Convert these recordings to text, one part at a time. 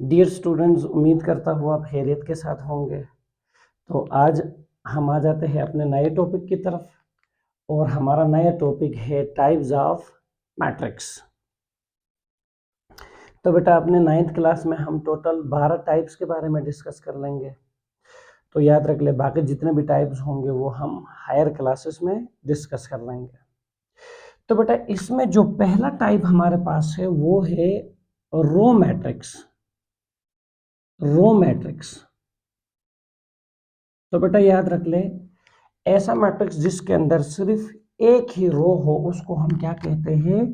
Dear students, उम्मीद करता हूँ आप खैरियत के साथ होंगे। तो आज हम आ जाते हैं अपने नए टॉपिक की तरफ और हमारा नया टॉपिक है टाइप्स ऑफ मैट्रिक्स। तो बेटा अपने 9th क्लास में हम टोटल 12 टाइप्स के बारे में डिस्कस कर लेंगे। तो याद रख ले, बाकी जितने भी टाइप्स होंगे वो हम हायर क्लासेस में डिस्कस कर लेंगे। तो बेटा इसमें जो पहला टाइप हमारे पास है वो है रो मैट्रिक्स। रो मैट्रिक्स, तो बेटा याद रख ले, ऐसा मैट्रिक्स जिसके अंदर सिर्फ एक ही रो हो उसको हम क्या कहते हैं?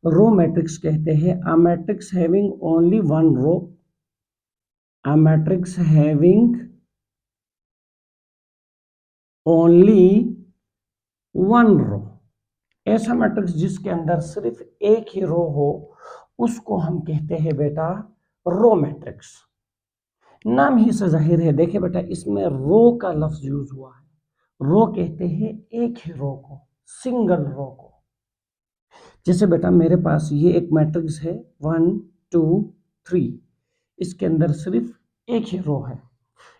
रो मैट्रिक्स कहते हैं। A matrix having only one row, a matrix having only one row, ऐसा मैट्रिक्स जिसके अंदर सिर्फ एक ही रो हो उसको हम कहते हैं बेटा रो मैट्रिक्स। नाम ही से जाहिर है, देखिए बेटा इसमें रो का लफ्ज यूज हुआ है। रो कहते हैं एक ही रो को, सिंगल रो को। जैसे बेटा मेरे पास ये एक मैट्रिक्स है 1 2 3, इसके अंदर सिर्फ एक ही रो है।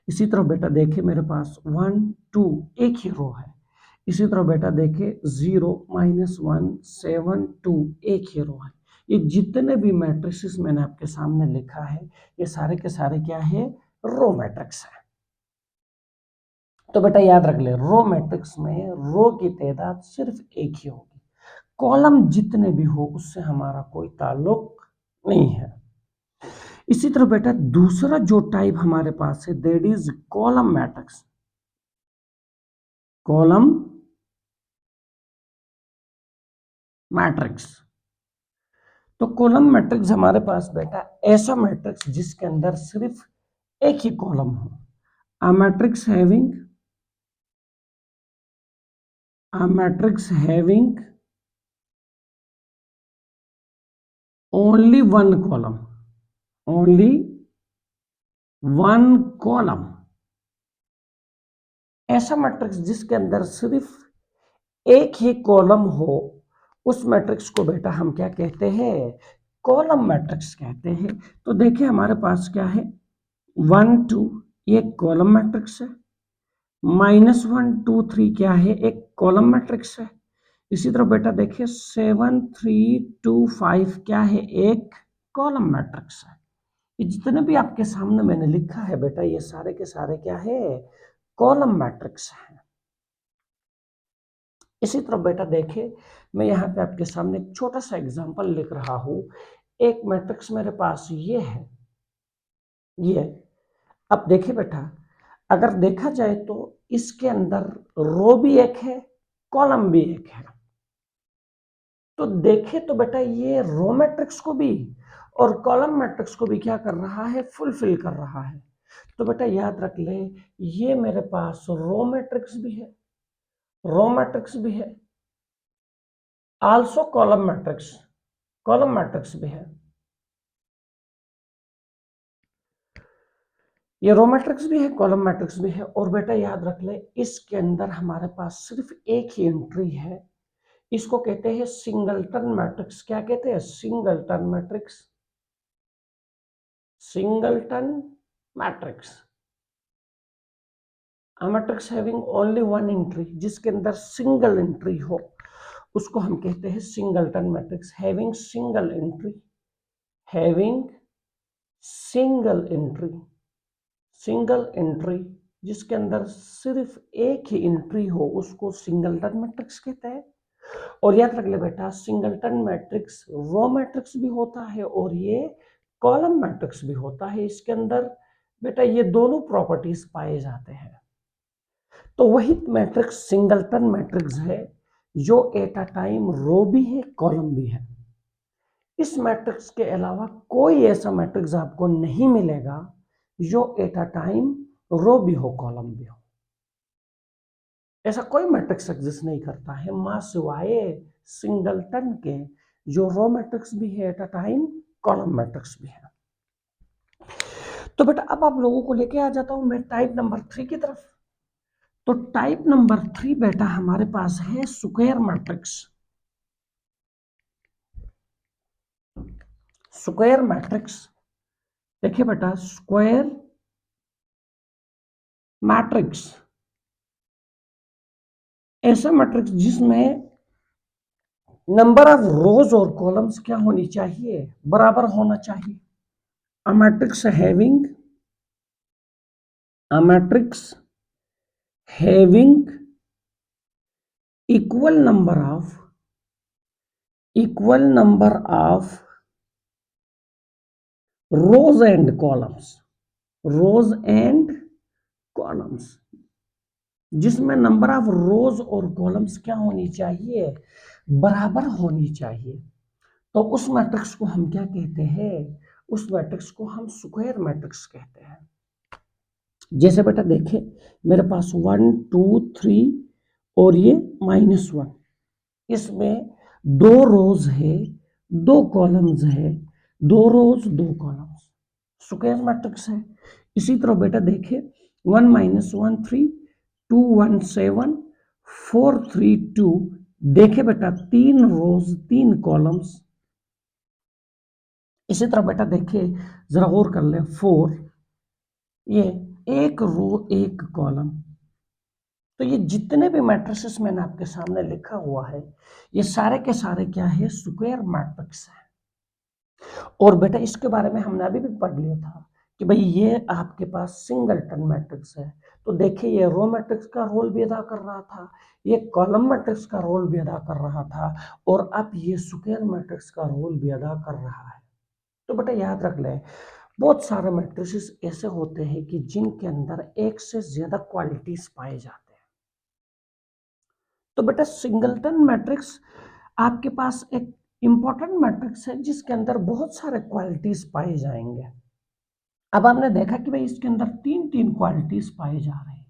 इसी तरह बेटा देखे मेरे पास 1 2 एक ही रो है। इसी तरह बेटा देखे 0 -1 7 2 एक ही रो है। ये जितने भी मैट्रिक्स मैंने आपके सामने लिखा है ये सारे के सारे क्या है? रो मैट्रिक्स है। तो बेटा याद रख ले, रो मैट्रिक्स में रो की तादाद सिर्फ एक ही होगी, कॉलम जितने भी हो उससे हमारा कोई ताल्लुक नहीं है। इसी तरह बेटा दूसरा जो टाइप हमारे पास है that is column matrix. Column matrix, तो कॉलम मैट्रिक्स हमारे पास बेटा ऐसा मैट्रिक्स जिसके अंदर सिर्फ एक ही कॉलम हो। अ matrix having only one column, only one column, ऐसा मैट्रिक्स जिसके अंदर सिर्फ एक ही कॉलम हो उस मैट्रिक्स को बेटा हम क्या कहते हैं? कॉलम मैट्रिक्स कहते हैं। तो देखिए हमारे पास क्या है, 1 2 ये कॉलम मैट्रिक्स है, -1 2 3 क्या है? एक कॉलम मैट्रिक्स है। इसी तरह बेटा देखिए 7 3 2 5 क्या है? एक कॉलम मैट्रिक्स है। ये जितने भी आपके सामने मैंने लिखा है बेटा ये सारे के सारे क्या है? कॉलम मैट्रिक्स है। इसी तरह बेटा देखिए मैं यहाँ पे आपके सामने एक छोटा सा एग्जांपल लिख रहा हूँ। एक मैट्रिक्स मेरे पास ये है, ये। अब देखिए बेटा अगर देखा जाए तो इसके अंदर रो भी एक है, कॉलम भी एक है। तो देखे तो बेटा ये रो मैट्रिक्स को भी और कॉलम मैट्रिक्स को भी क्या कर रहा है? फुलफिल कर रहा है। तो बेटा याद रख ले, ये मेरे पास रो मैट्रिक्स भी है, रो मैट्रिक्स भी है, also column matrix, column matrix भी है। ये रो मैट्रिक्स भी है, कॉलम मैट्रिक्स भी है। और बेटा याद रख ले इसके अंदर हमारे पास सिर्फ एक ही एंट्री है, इसको कहते हैं सिंगलटन मैट्रिक्स। क्या कहते हैं? Singleton matrix, singleton matrix. अ matrix having only one entry, जिसके अंदर सिंगल एंट्री हो उसको हम कहते हैं singleton matrix. Having single entry, having single entry, single entry जिसके अंदर सिर्फ एक ही एंट्री हो उसको सिंगलटन मैट्रिक्स कहते हैं। और याद रख ले बेटा सिंगलटन मैट्रिक्स रो मैट्रिक्स भी होता है और ये कॉलम मैट्रिक्स भी होता है। इसके अंदर बेटा ये दोनों प्रॉपर्टीज पाए जाते हैं। तो वही मैट्रिक्स सिंगलटन मैट्रिक्स है जो एट अ टाइम रो भी है, कॉलम भी है। इस मैट्रिक्स के अलावा कोई ऐसा मैट्रिक्स आपको नहीं मिलेगा जो एट अ टाइम रो भी हो, कॉलम भी हो। ऐसा कोई मैट्रिक्स एग्जिस्ट नहीं करता है मां सिवाय सिंगलटन के, जो रो मैट्रिक्स भी है at a time, column matrix भी है। तो बेटा अब आप लोगों को लेके आ जाता हूं मैं टाइप नंबर 3 की तरफ। तो टाइप नंबर 3 बेटा हमारे पास है स्क्वायर मैट्रिक्स। स्क्वायर मैट्रिक्स, देखिए बेटा, स्क्वायर मैट्रिक्स ऐसा मैट्रिक्स जिसमें नंबर ऑफ रोज और कॉलम्स क्या होनी चाहिए, बराबर होना चाहिए। अ matrix having equal number of rows and columns, जिसमें नंबर ऑफ रोज और कॉलम्स क्या होनी चाहिए, बराबर होनी चाहिए। तो उस मैट्रिक्स को हम क्या कहते हैं, उस मैट्रिक्स को हम स्क्वायर मैट्रिक्स कहते हैं। जैसे बेटा देखिए, मेरे पास 1 2 3 और ये -1, इसमें 2 रोज है, 2 कॉलम्स है, 2 रोज 2 कॉलम्स, स्क्वायर मैट्रिक्स है। इसी तरह बेटा देखिए, 1 -1 3 2 1 7 4 3 2, देखे बेटा 3 रोज 3 कॉलम्स। इसी तरह बेटा देखिए, जरा गौर कर ले, 4, ये 1 रो 1 कॉलम। तो ये जितने भी मैट्रिसेस मैंने आपके सामने लिखा हुआ है, ये सारे के सारे क्या है, स्क्वायर मैट्रिक्स है। और बेटा इसके बारे में हमने अभी भी पढ़ लिया था कि भाई ये आपके पास सिंगलटन मैट्रिक्स है। तो देखिए, ये रो मैट्रिक्स का रोल भी अदा कर रहा था, ये कॉलम मैट्रिक्स का रोल भी अदा कर रहा था, और अब ये स्क्वायर मैट्रिक्स का रोल भी अदा कर रहा है। तो बेटा याद रख ले, बहुत सारे मैट्रिसेस ऐसे होते हैं कि जिनके अंदर एक से ज्यादा क्वालिटीज पाए जाते हैं। तो बेटा सिंगलटन मैट्रिक्स आपके पास एक इंपॉर्टेंट मैट्रिक्स है जिसके अंदर बहुत सारे क्वालिटीज पाए जाएंगे। अब आपने देखा कि भाई इसके अंदर तीन तीन क्वालिटीज पाए जा रहे हैं।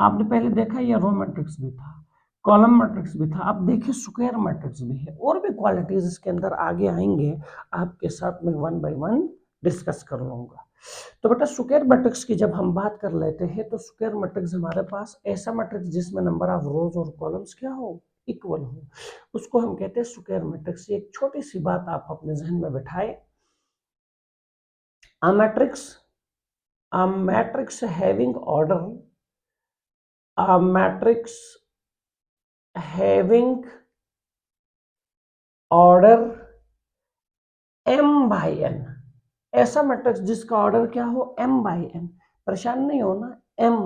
आपने पहले देखा ये रो मैट्रिक्स भी था, कॉलम मैट्रिक्स भी था, अब देखिए स्क्वायर मैट्रिक्स भी है, और भी क्वालिटीज इसके अंदर आगे आएंगे, आपके साथ में 1 बाय 1 डिस्कस कर लूंगा। तो बेटा स्क्वायर मैट्रिक्स की जब हम बात कर लेते हैं, तो स्क्वायर मैट्रिक्स हमारे पास ऐसा मैट्रिक्स जिसमें नंबर ऑफ रोज और कॉलम्स क्या हो, इक्वल हो, उसको हम कहते हैं स्क्वायर मैट्रिक्स। एक छोटी सी बात आप अपने जहन में बिठाए, a matrix having order, a matrix having order m by n, ऐसा मैट्रिक्स जिसका ऑर्डर क्या हो, m by n। परेशान नहीं होना, m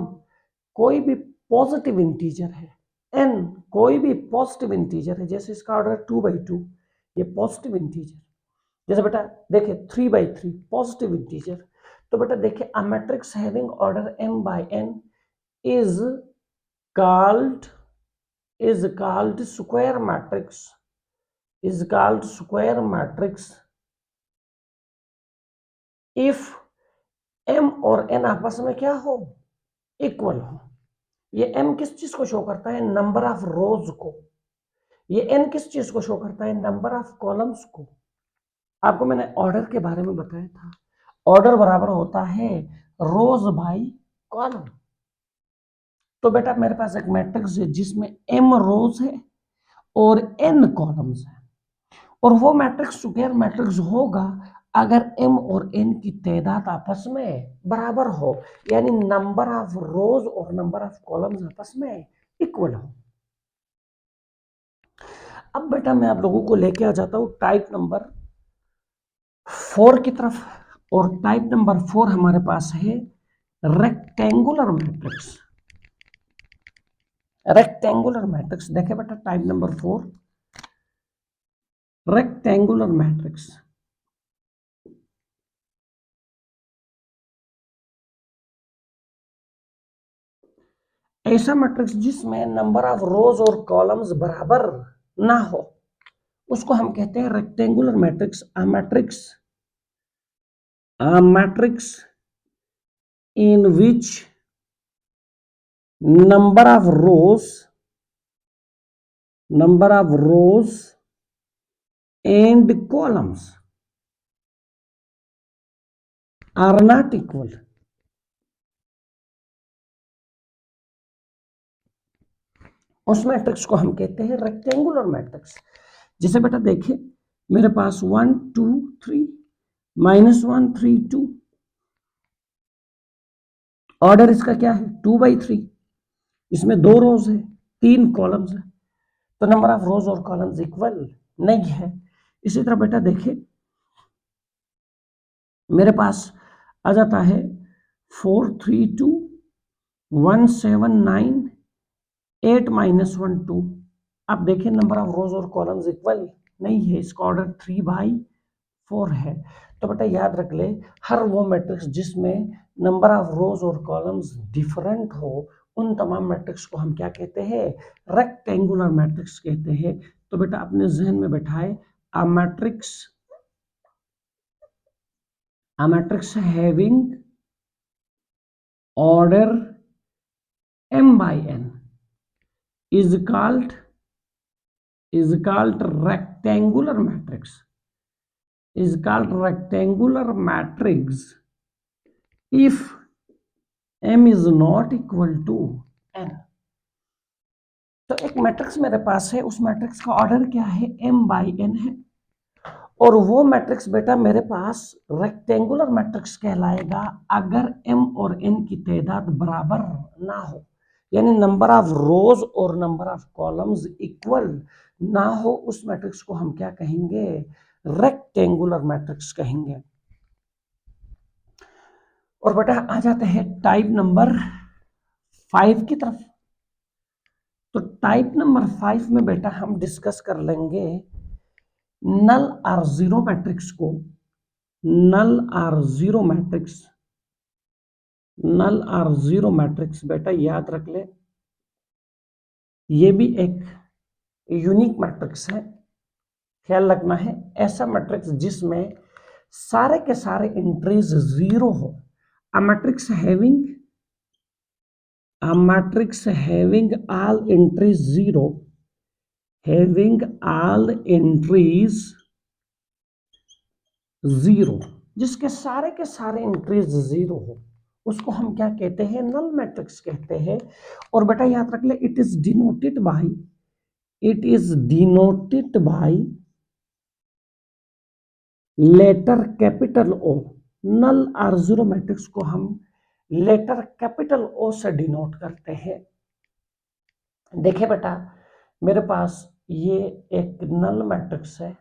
कोई भी पॉजिटिव इंटीजर है, n कोई भी पॉजिटिव इंटीजर है। जैसे इसका ऑर्डर 2 by 2, ये पॉजिटिव इंटीजर। जैसे बेटा देखिए 3 by 3 पॉजिटिव इंटीजर। तो बेटा देखिए, a matrix having order m by n is called square matrix, is called square matrix if m और n आपस में क्या हो, इक्वल हो। ये m किस चीज को शो करता है, नंबर ऑफ रोज को। ये n किस चीज को शो करता है, नंबर ऑफ कॉलम्स को। आपको मैंने ऑर्डर के बारे में बताया था, ऑर्डर बराबर होता है रोज बाई कॉलम। तो बेटा मेरे पास एक मैट्रिक्स है जिसमें m रोज है और n कॉलम्स है, और वो मैट्रिक्स स्क्वायर मैट्रिक्स होगा अगर m और n की तादाद आपस में बराबर हो, यानी नंबर ऑफ रोज और नंबर ऑफ कॉलम्स आपस में इक्वल हो। अब बेटा मैं आप लोगों को लेके आ जाता हूं टाइप नंबर 4 की तरफ, और टाइप नंबर 4 हमारे पास है रेक्टेंगुलर मैट्रिक्स। रेक्टेंगुलर मैट्रिक्स देखे बेटा, टाइप नंबर 4 रेक्टेंगुलर मैट्रिक्स। ऐसा मैट्रिक्स जिसमें नंबर ऑफ रोज और कॉलम्स बराबर ना हो, उसको हम कहते हैं rectangular matrix. a matrix in which number of rows and columns are not equal। उस मैट्रिक्स को हम कहते हैं रेक्टेंगुलर मैट्रिक्स। जैसे बेटा देखिए, मेरे पास 1 2 3 -1 3 2 ऑर्डर इसका क्या है 2/3, इसमें 2 रोज है 3 कॉलम्स है, तो नंबर ऑफ रोज और कॉलम्स इक्वल नहीं है। इसी तरह बेटा देखिए मेरे पास आ जाता है 432 179 8 - 1 2। अब देखिए नंबर ऑफ रोज और कॉलम्स इक्वल नहीं है, इसका ऑर्डर 3/4 है। तो बेटा याद रख ले, हर वो मैट्रिक्स जिसमें नंबर ऑफ रोज और कॉलम्स डिफरेंट हो उन तमाम मैट्रिक्स को हम क्या कहते हैं, रेक्टेंगुलर मैट्रिक्स कहते हैं। तो बेटा अपने जहन में बैठाए अ matrix having order m/n is called rectangular matrix, if m is not equal to n। तो एक मैट्रिक्स मेरे पास है, उस मैट्रिक्स का ऑर्डर क्या है m/n है, और वो मैट्रिक्स बेटा मेरे पास रेक्टेंगुलर मैट्रिक्स कहलाएगा अगर m और n की तादाद बराबर ना हो, यानी नंबर ऑफ रोज और नंबर ऑफ कॉलम्स इक्वल ना हो, उस मैट्रिक्स को हम क्या कहेंगे, रेक्टेंगुलर मैट्रिक्स कहेंगे। और बेटा आ जाते हैं टाइप नंबर 5 की तरफ। तो टाइप नंबर 5 में बेटा हम डिस्कस कर लेंगे नल और जीरो मैट्रिक्स को। नल और जीरो मैट्रिक्स बेटा याद रख ले, ये भी एक यूनिक मैट्रिक्स है। ख्याल रखना है ऐसा मैट्रिक्स जिसमें सारे के सारे एंट्रीज जीरो हो। अ matrix having all entries zero, जिसके सारे के सारे एंट्रीज जीरो हो उसको हम क्या कहते हैं, नल मैट्रिक्स कहते हैं। और बेटा याद रख ले it is denoted by letter capital O. Null और जीरो मैट्रिक्स को हम लेटर कैपिटल ओ से डिनोट करते हैं। देखिए बेटा मेरे पास ये एक नल मैट्रिक्स है,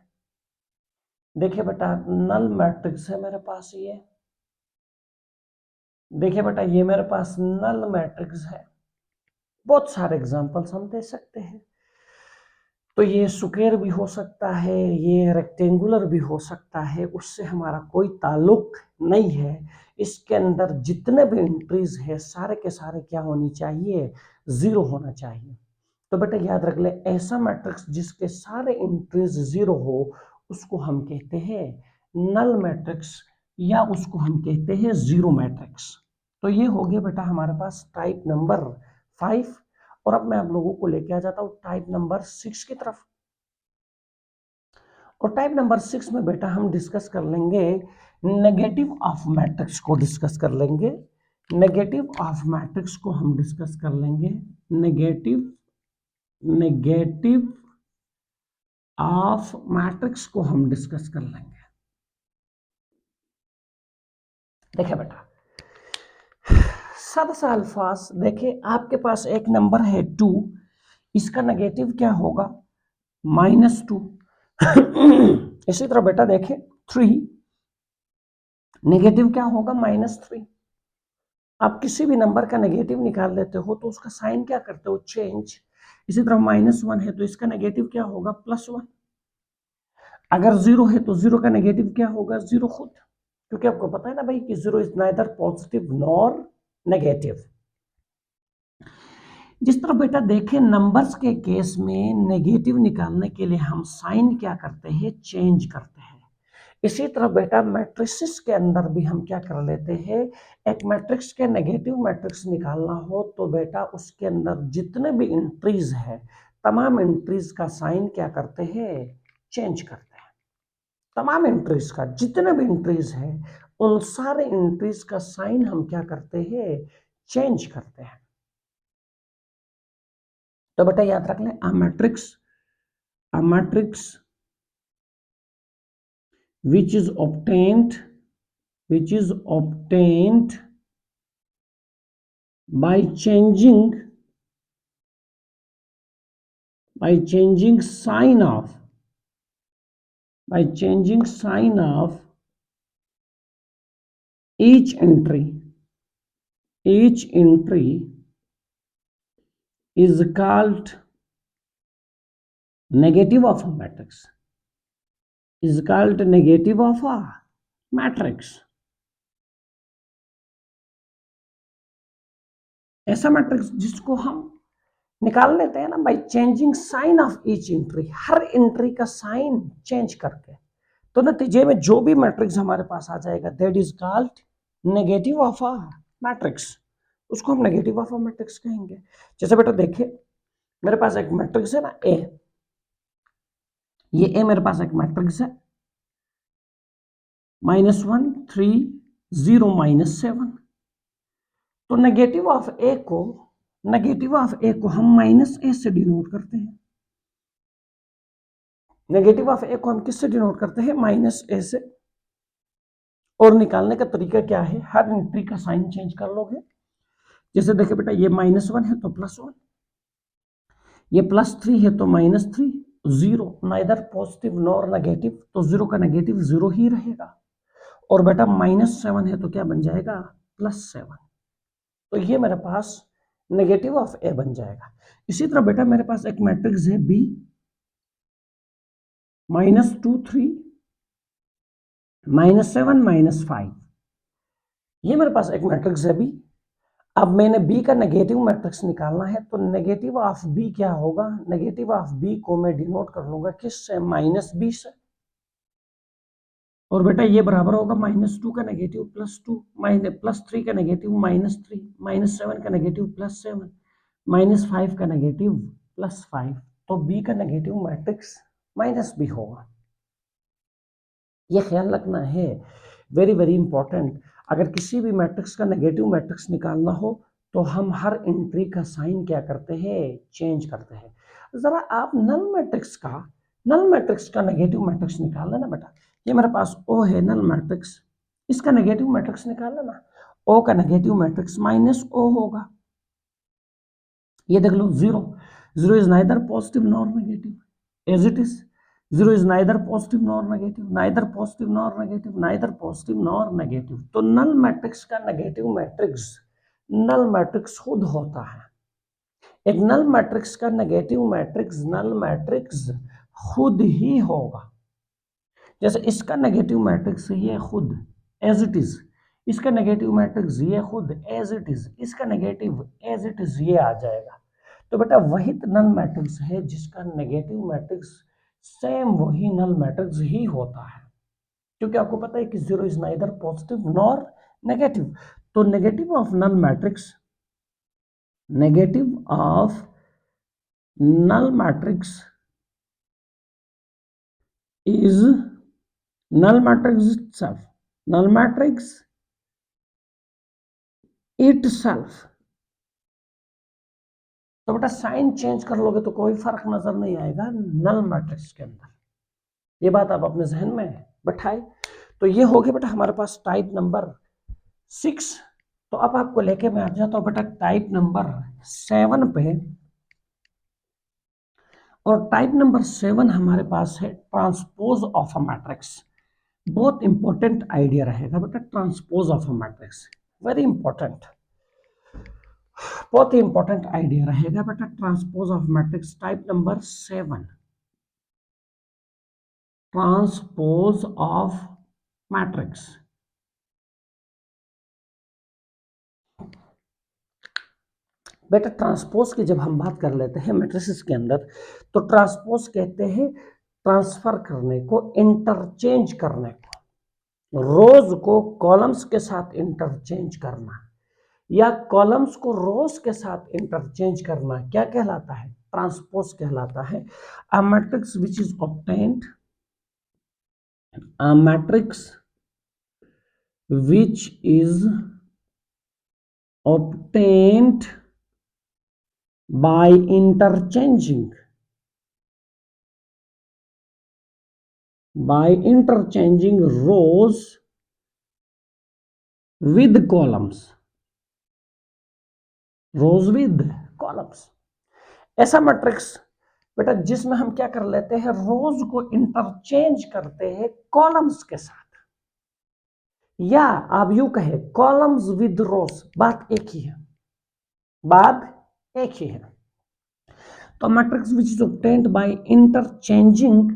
देखिए बेटा नल मैट्रिक्स है मेरे पास ये, देखिए बेटा ये मेरे पास नल मैट्रिक्स है। बहुत सारे एग्जांपल्स हम दे सकते हैं। तो ये स्क्वायर भी हो सकता है, ये रेक्टेंगुलर भी हो सकता है, उससे हमारा कोई ताल्लुक नहीं है। इसके अंदर जितने भी एंट्रीज है सारे के सारे क्या होनी चाहिए, जीरो होना चाहिए। तो बेटा याद रख ले ऐसा मैट्रिक्स जिसके सारे एंट्रीज जीरो हो उसको हम कहते हैं नल मैट्रिक्स, या उसको हम कहते हैं जीरो मैट्रिक्स। तो ये हो गया बेटा हमारे पास टाइप नंबर 5। और अब मैं आप लोगों को लेके आ जाता हूं टाइप नंबर 6 की तरफ। और टाइप नंबर 6 में बेटा हम डिस्कस कर लेंगे नेगेटिव ऑफ मैट्रिक्स को डिस्कस कर लेंगे। नेगेटिव ऑफ मैट्रिक्स को हम डिस्कस कर लेंगे। नेगेटिव ऑफ मैट्रिक्स को हम डिस्कस कर लेंगे। देखिए बेटा सादा सा अल्फाज, देखिए आपके पास एक नंबर है 2, इसका नेगेटिव क्या होगा -2। इसी तरह बेटा देखिए 3, नेगेटिव क्या होगा -3। आप किसी भी नंबर का नेगेटिव निकाल लेते हो तो उसका साइन क्या करते हो, चेंज। इसी तरह -1 है तो इसका नेगेटिव क्या होगा, +1। अगर 0 है तो 0 का नेगेटिव क्या होगा, 0 खुद, क्योंकि आपको पता है ना भाई कि 0 is neither positive nor negative. जिस तरह बेटा देखें नंबर्स के केस में नेगेटिव निकालने के लिए हम साइन क्या करते हैं, चेंज करते हैं। इसी तरह बेटा मैट्रिक्स के अंदर भी हम क्या कर लेते हैं, एक मैट्रिक्स के नेगेटिव मैट्रिक्स निकालना हो तो बेटा उसके अंदर जितने भी एंट्रीज है तमाम एंट्रीज का साइन क्या करते हैं, चेंज करते हैं। तमाम एंट्रीज का जितने भी एंट्रीज है उन सारे एंट्रीज का साइन हम क्या करते हैं, चेंज करते हैं। तो बेटा याद रख लें अ matrix which is obtained by changing sign of each entry is called negative of a matrix, ऐसा मैट्रिक्स जिसको हम निकाल लेते हैं ना by changing sign of each entry, हर एंट्री का साइन चेंज करके, तो नतीजे में जो भी मैट्रिक्स हमारे पास आ जाएगा that is called negative of a matrix, उसको हम नेगेटिव ऑफ अ मैट्रिक्स कहेंगे। जैसे बेटा देखिए मेरे पास एक मैट्रिक्स है ना ए, ये ए मेरे पास एक मैट्रिक्स है -1 3 0 -7, तो नेगेटिव ऑफ ए को हम -a से डिनोट करते हैं, नेगेटिव ऑफ ए को हम किससे डिनोट करते हैं -a से, और निकालने का तरीका क्या है, हर एंट्री का साइन चेंज कर लोगे। जैसे देखिए बेटा ये -1 है तो +1, ये +3 है तो -3, 0 नाइदर पॉजिटिव नॉर नेगेटिव, तो 0 का नेगेटिव 0 ही रहेगा, और बेटा -7 है तो क्या बन जाएगा +7, तो ये मेरे पास नेगेटिव ऑफ ए बन जाएगा। इसी तरह बेटा मेरे पास एक मैट्रिक्स है बी -2 3 -7 -5, ये मेरे पास एक मैट्रिक्स है बी। अब मैंने बी का नेगेटिव मैट्रिक्स निकालना है, तो नेगेटिव ऑफ बी क्या होगा, नेगेटिव ऑफ बी को मैं डिनोट कर लूंगा किससे -b से, और बेटा ये बराबर होगा -2 का नेगेटिव +2 +3 का नेगेटिव -3 -7 का नेगेटिव +7 -5 का नेगेटिव +5, तो बी का नेगेटिव मैट्रिक्स -b होगा। ये ख्याल रखना है, वेरी वेरी इंपॉर्टेंट, अगर किसी भी मैट्रिक्स का नेगेटिव मैट्रिक्स निकालना हो तो हम हर एंट्री का साइन क्या करते हैं, चेंज करते हैं। जरा आप नल मैट्रिक्स का नेगेटिव मैट्रिक्स निकाल लेना बेटा, ये मेरे पास ओ है नल मैट्रिक्स, इसका नेगेटिव मैट्रिक्स निकाल लेना, ओ का नेगेटिव मैट्रिक्स -o होगा, ये देख लो 0 is neither positive nor negative as it is, 0 is neither positive nor negative, neither positive nor negative, neither positive nor negative, तो नल मैट्रिक्स का नेगेटिव मैट्रिक्स नल मैट्रिक्स खुद होता है, एक नल मैट्रिक्स का नेगेटिव मैट्रिक्स नल मैट्रिक्स खुद ही होगा। जैसे इसका नेगेटिव मैट्रिक्स ये खुद एज इट इज, इसका नेगेटिव मैट्रिक्स ये खुद एज इट इज, इसका नेगेटिव एज इट इज ये आ जाएगा, तो बेटा वही नल मैट्रिक्स है जिसका नेगेटिव मैट्रिक्स सेम वही नल मैट्रिक्स ही होता है, क्योंकि आपको पता है कि 0 is neither positive nor negative, तो negative of null matrix is null matrix itself, null matrix itself, तो बेटा साइन चेंज कर लोगे तो कोई फर्क नजर नहीं आएगा नल मैट्रिक्स के अंदर, ये बात आप अपने जहन में बैठाए। तो ये हो गया बेटा हमारे पास टाइप नंबर 6, तो अब आपको लेके मैं आ जाता हूं बेटा टाइप नंबर 7 पे, और टाइप नंबर 7 हमारे पास है ट्रांसपोज ऑफ अ मैट्रिक्स, बहुत इंपॉर्टेंट आइडिया रहेगा बेटा transpose of a matrix, very important, बहुत ही इंपॉर्टेंट आइडिया रहेगा बेटा transpose of matrix, type number 7 transpose of matrix. बेटा ट्रांसपोज की जब हम बात कर लेते हैं मैट्रिसेस के अंदर, तो ट्रांसपोज कहते हैं ट्रांसफर करने को, इंटरचेंज करने को, रोज को कॉलम्स के साथ इंटरचेंज करना या कॉलम्स को रोज के साथ इंटरचेंज करना क्या कहलाता है, ट्रांसपोज कहलाता है। A matrix which is obtained, a matrix which is obtained by interchanging rows with columns, rows with columns. ऐसा मैट्रिक्स बेटा जिसमें हम क्या कर लेते हैं, रोज को इंटरचेंज करते हैं कॉलम्स के साथ, या आप यूं कहे कॉलम्स विद रोज, बात एक ही है, बात एक ही है। तो matrix which is obtained by interchanging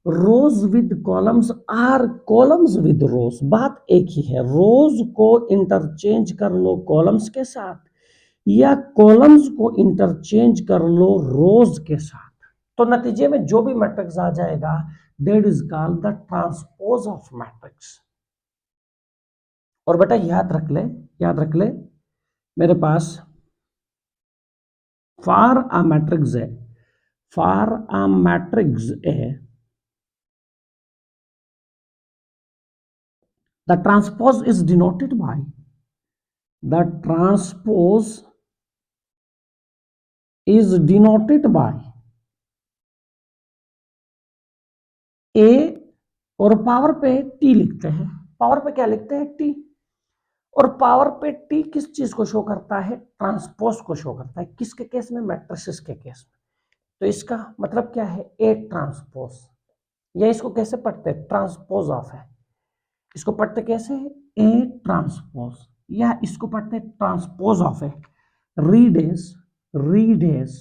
rows with columns or columns with rows, बात एक ही है। रोज को इंटरचेंज कर लो कॉलम्स के साथ, या कॉलम्स को इंटरचेंज कर लो रोज के साथ, तो नतीजे में जो भी मैट्रिक्स आ जाएगा that is called the transpose of matrix. और बेटा याद रख ले मेरे पास फॉर अ मैट्रिक्स है, फॉर अ मैट्रिक्स है, the transpose is denoted by, the transpose is denoted by a, और पावर पे t लिखते हैं, पावर पे क्या लिखते हैं t, और पावर पे t किस चीज को शो करता है, ट्रांसपोज को शो करता है, किसके केस में, मैट्रिसेस के केस में। तो इसका मतलब क्या है, ए ट्रांसपोज, या इसको कैसे पढ़ते हैं, ट्रांसपोज ऑफ है, इसको पढ़ते कैसे है, ए ट्रांसपोज, या इसको पढ़ते ट्रांसपोज ऑफ है, read as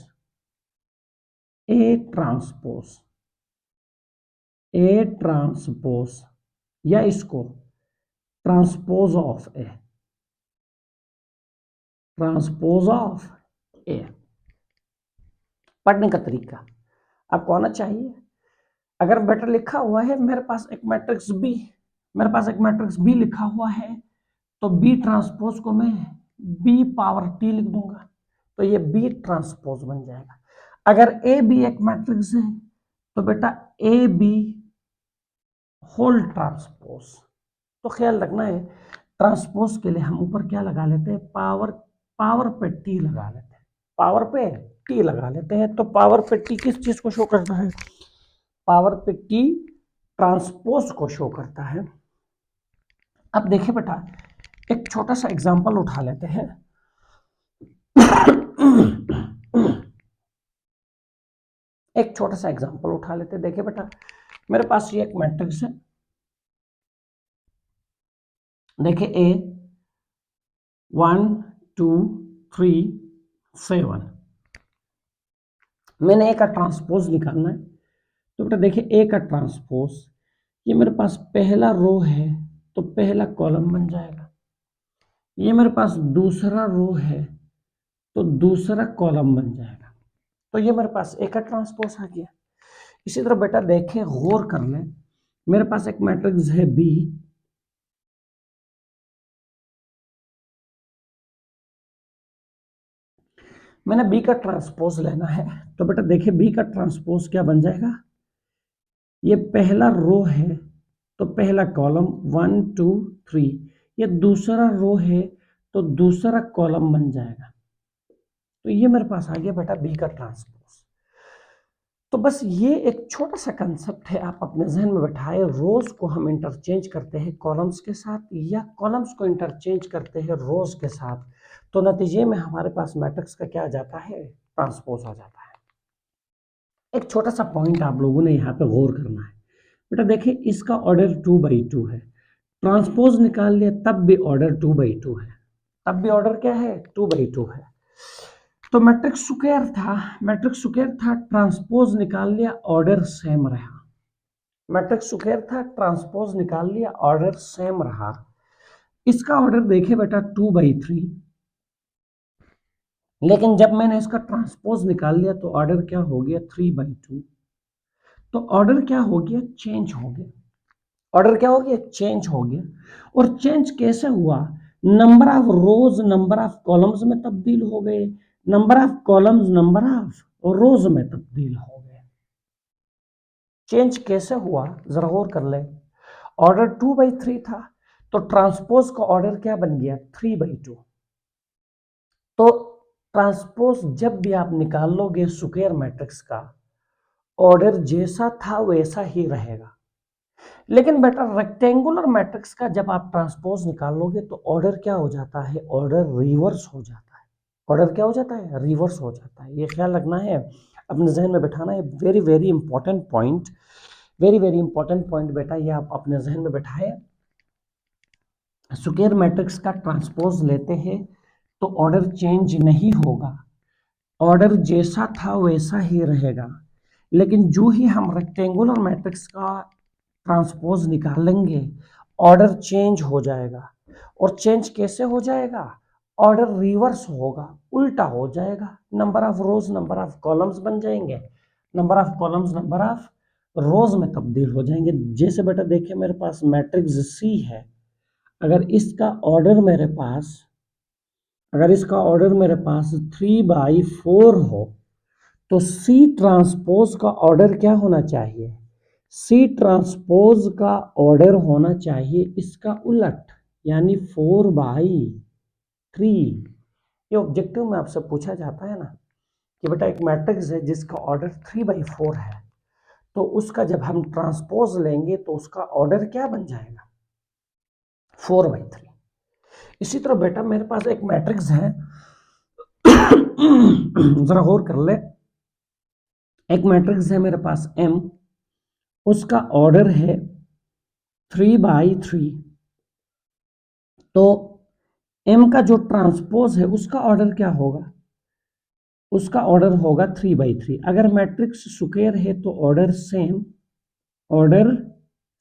A transpose, A transpose, या इसको transpose of A, transpose of A. पढ़ने का तरीका आपको आना चाहिए। अगर बेटा लिखा हुआ है मेरे पास एक मैट्रिक्स बी, मेरे पास एक मैट्रिक्स बी लिखा हुआ है, तो बी ट्रांसपोज को मैं बी पावर टी लिख दूंगा, तो ये बी ट्रांसपोज बन जाएगा। अगर ए बी एक मैट्रिक्स है तो बेटा ए बी होल ट्रांसपोज। तो ख्याल रखना है ट्रांसपोज के लिए हम ऊपर क्या लगा लेते हैं, पावर, पावर पे टी लगा लेते हैं, पावर पे टी लगा लेते हैं। तो पावर पे टी किस चीज को शो करता है, पावर पे टी ट्रांसपोज को शो करता है। अब देखिए बेटा एक छोटा सा एग्जांपल उठा लेते हैं। एक छोटा सा एग्जांपल उठा लेते हैं। देखिए बेटा मेरे पास ये एक मैट्रिक्स है, देखिए ए 1 2 3 7, मैंने ए का ट्रांसपोज निकालना है। तो बेटा देखिए ए का ट्रांसपोज, ये मेरे पास पहला रो है तो पहला कॉलम बन जाएगा, ये मेरे पास दूसरा रो है तो दूसरा कॉलम बन जाएगा, तो ये मेरे पास ए का ट्रांसपोज आ गया। इसी तरह बेटा देखें, गौर कर लें, मेरे पास एक मैट्रिक्स है बी, मैंने बी का ट्रांसपोज लेना है। तो बेटा देखिए बी का ट्रांसपोज क्या बन जाएगा, ये पहला रो है तो पहला कॉलम 1 2 3, ये दूसरा रो है तो दूसरा कॉलम बन जाएगा। तो ये मेरे पास आ गया बेटा बी का ट्रांसपोज। तो बस ये एक छोटा सा कंसेप्ट है, आप अपने जहन में बैठाए, रोज को हम इंटरचेंज करते हैं कॉलम्स के साथ, या कॉलम्स को इंटरचेंज करते हैं रोज के साथ, तो नतीजे में हमारे पास मैट्रिक्स का क्या आ जाता है, ट्रांसपोज आ जाता है। एक छोटा सा पॉइंट आप लोगों ने यहाँ पे गौर करना है। बेटा देखिए इसका ऑर्डर 2/2 है, ट्रांसपोज निकाल लिया तब भी ऑर्डर 2/2 है, तब भी ऑर्डर क्या है, 2/2 है। तो मैट्रिक्स स्क्वायर था, मैट्रिक्स स्क्वायर था, ट्रांसपोज निकाल लिया, ऑर्डर सेम रहा। मैट्रिक्स स्क्वायर था, ट्रांसपोज निकाल लिया, ऑर्डर सेम रहा। इसका ऑर्डर देखे बेटा 2/3, लेकिन जब मैंने इसका ट्रांसपोज निकाल लिया तो ऑर्डर क्या हो गया, 3/2। तो ऑर्डर क्या हो गया, चेंज हो गया, ऑर्डर क्या हो गया, चेंज हो गया। और चेंज कैसे हुआ, number of rose number of columns में तब्दील हो गए, number of columns number of रोज में तब्दील हो गए। चेंज कैसे हुआ जरा गौर कर ले, ऑर्डर 2/3 था तो ट्रांसपोज का ऑर्डर क्या बन गया, 3/2। तो ट्रांसपोज जब भी आप निकाल लोगे स्क्वायर मैट्रिक्स का, ऑर्डर जैसा था वैसा ही रहेगा। लेकिन बेटा रेक्टेंगुलर मैट्रिक्स का जब आप ट्रांसपोज निकाल लोगे तो ऑर्डर क्या हो जाता है, ऑर्डर रिवर्स हो जाता है। ऑर्डर क्या हो जाता है, रिवर्स हो जाता है। ये ख्याल रखना है, अपने जहन में बैठाना है। Very very important point, very very important point बेटा, ये आप अपने जहन में बैठाए। स्क्वायर मैट्रिक्स का ट्रांसपोज लेते हैं तो ऑर्डर चेंज नहीं होगा, ऑर्डर जैसा था वैसा ही रहेगा। लेकिन जो ही हम रेक्टेंगुलर मैट्रिक्स का ट्रांसपोज निकालेंगे, ऑर्डर चेंज हो जाएगा। और चेंज कैसे हो जाएगा, ऑर्डर रिवर्स होगा, उल्टा हो जाएगा। Number of rose number of columns बन जाएंगे, number of columns number of रोज में तब्दील हो जाएंगे। जैसे बेटा देखिए मेरे पास मैट्रिक्स सी है, अगर इसका ऑर्डर मेरे पास, अगर इसका ऑर्डर मेरे पास 3/4 हो, तो सी ट्रांसपोज का ऑर्डर क्या होना चाहिए, सी ट्रांसपोज का ऑर्डर होना चाहिए इसका उलट, यानी 4/3। ये ऑब्जेक्टिव में आपसे पूछा जाता है ना कि बेटा एक मैट्रिक्स है जिसका ऑर्डर 3/4 है, तो उसका जब हम ट्रांसपोज लेंगे तो उसका ऑर्डर क्या बन जाएगा, 4/3। इसी तरह बेटा मेरे पास एक मैट्रिक्स है, जरा गौर कर ले, एक मैट्रिक्स है मेरे पास M, उसका ऑर्डर है 3/3। तो M का जो ट्रांसपोज है उसका ऑर्डर क्या होगा, उसका ऑर्डर होगा 3/3। अगर मैट्रिक्स स्क्वायर है तो ऑर्डर सेम, ऑर्डर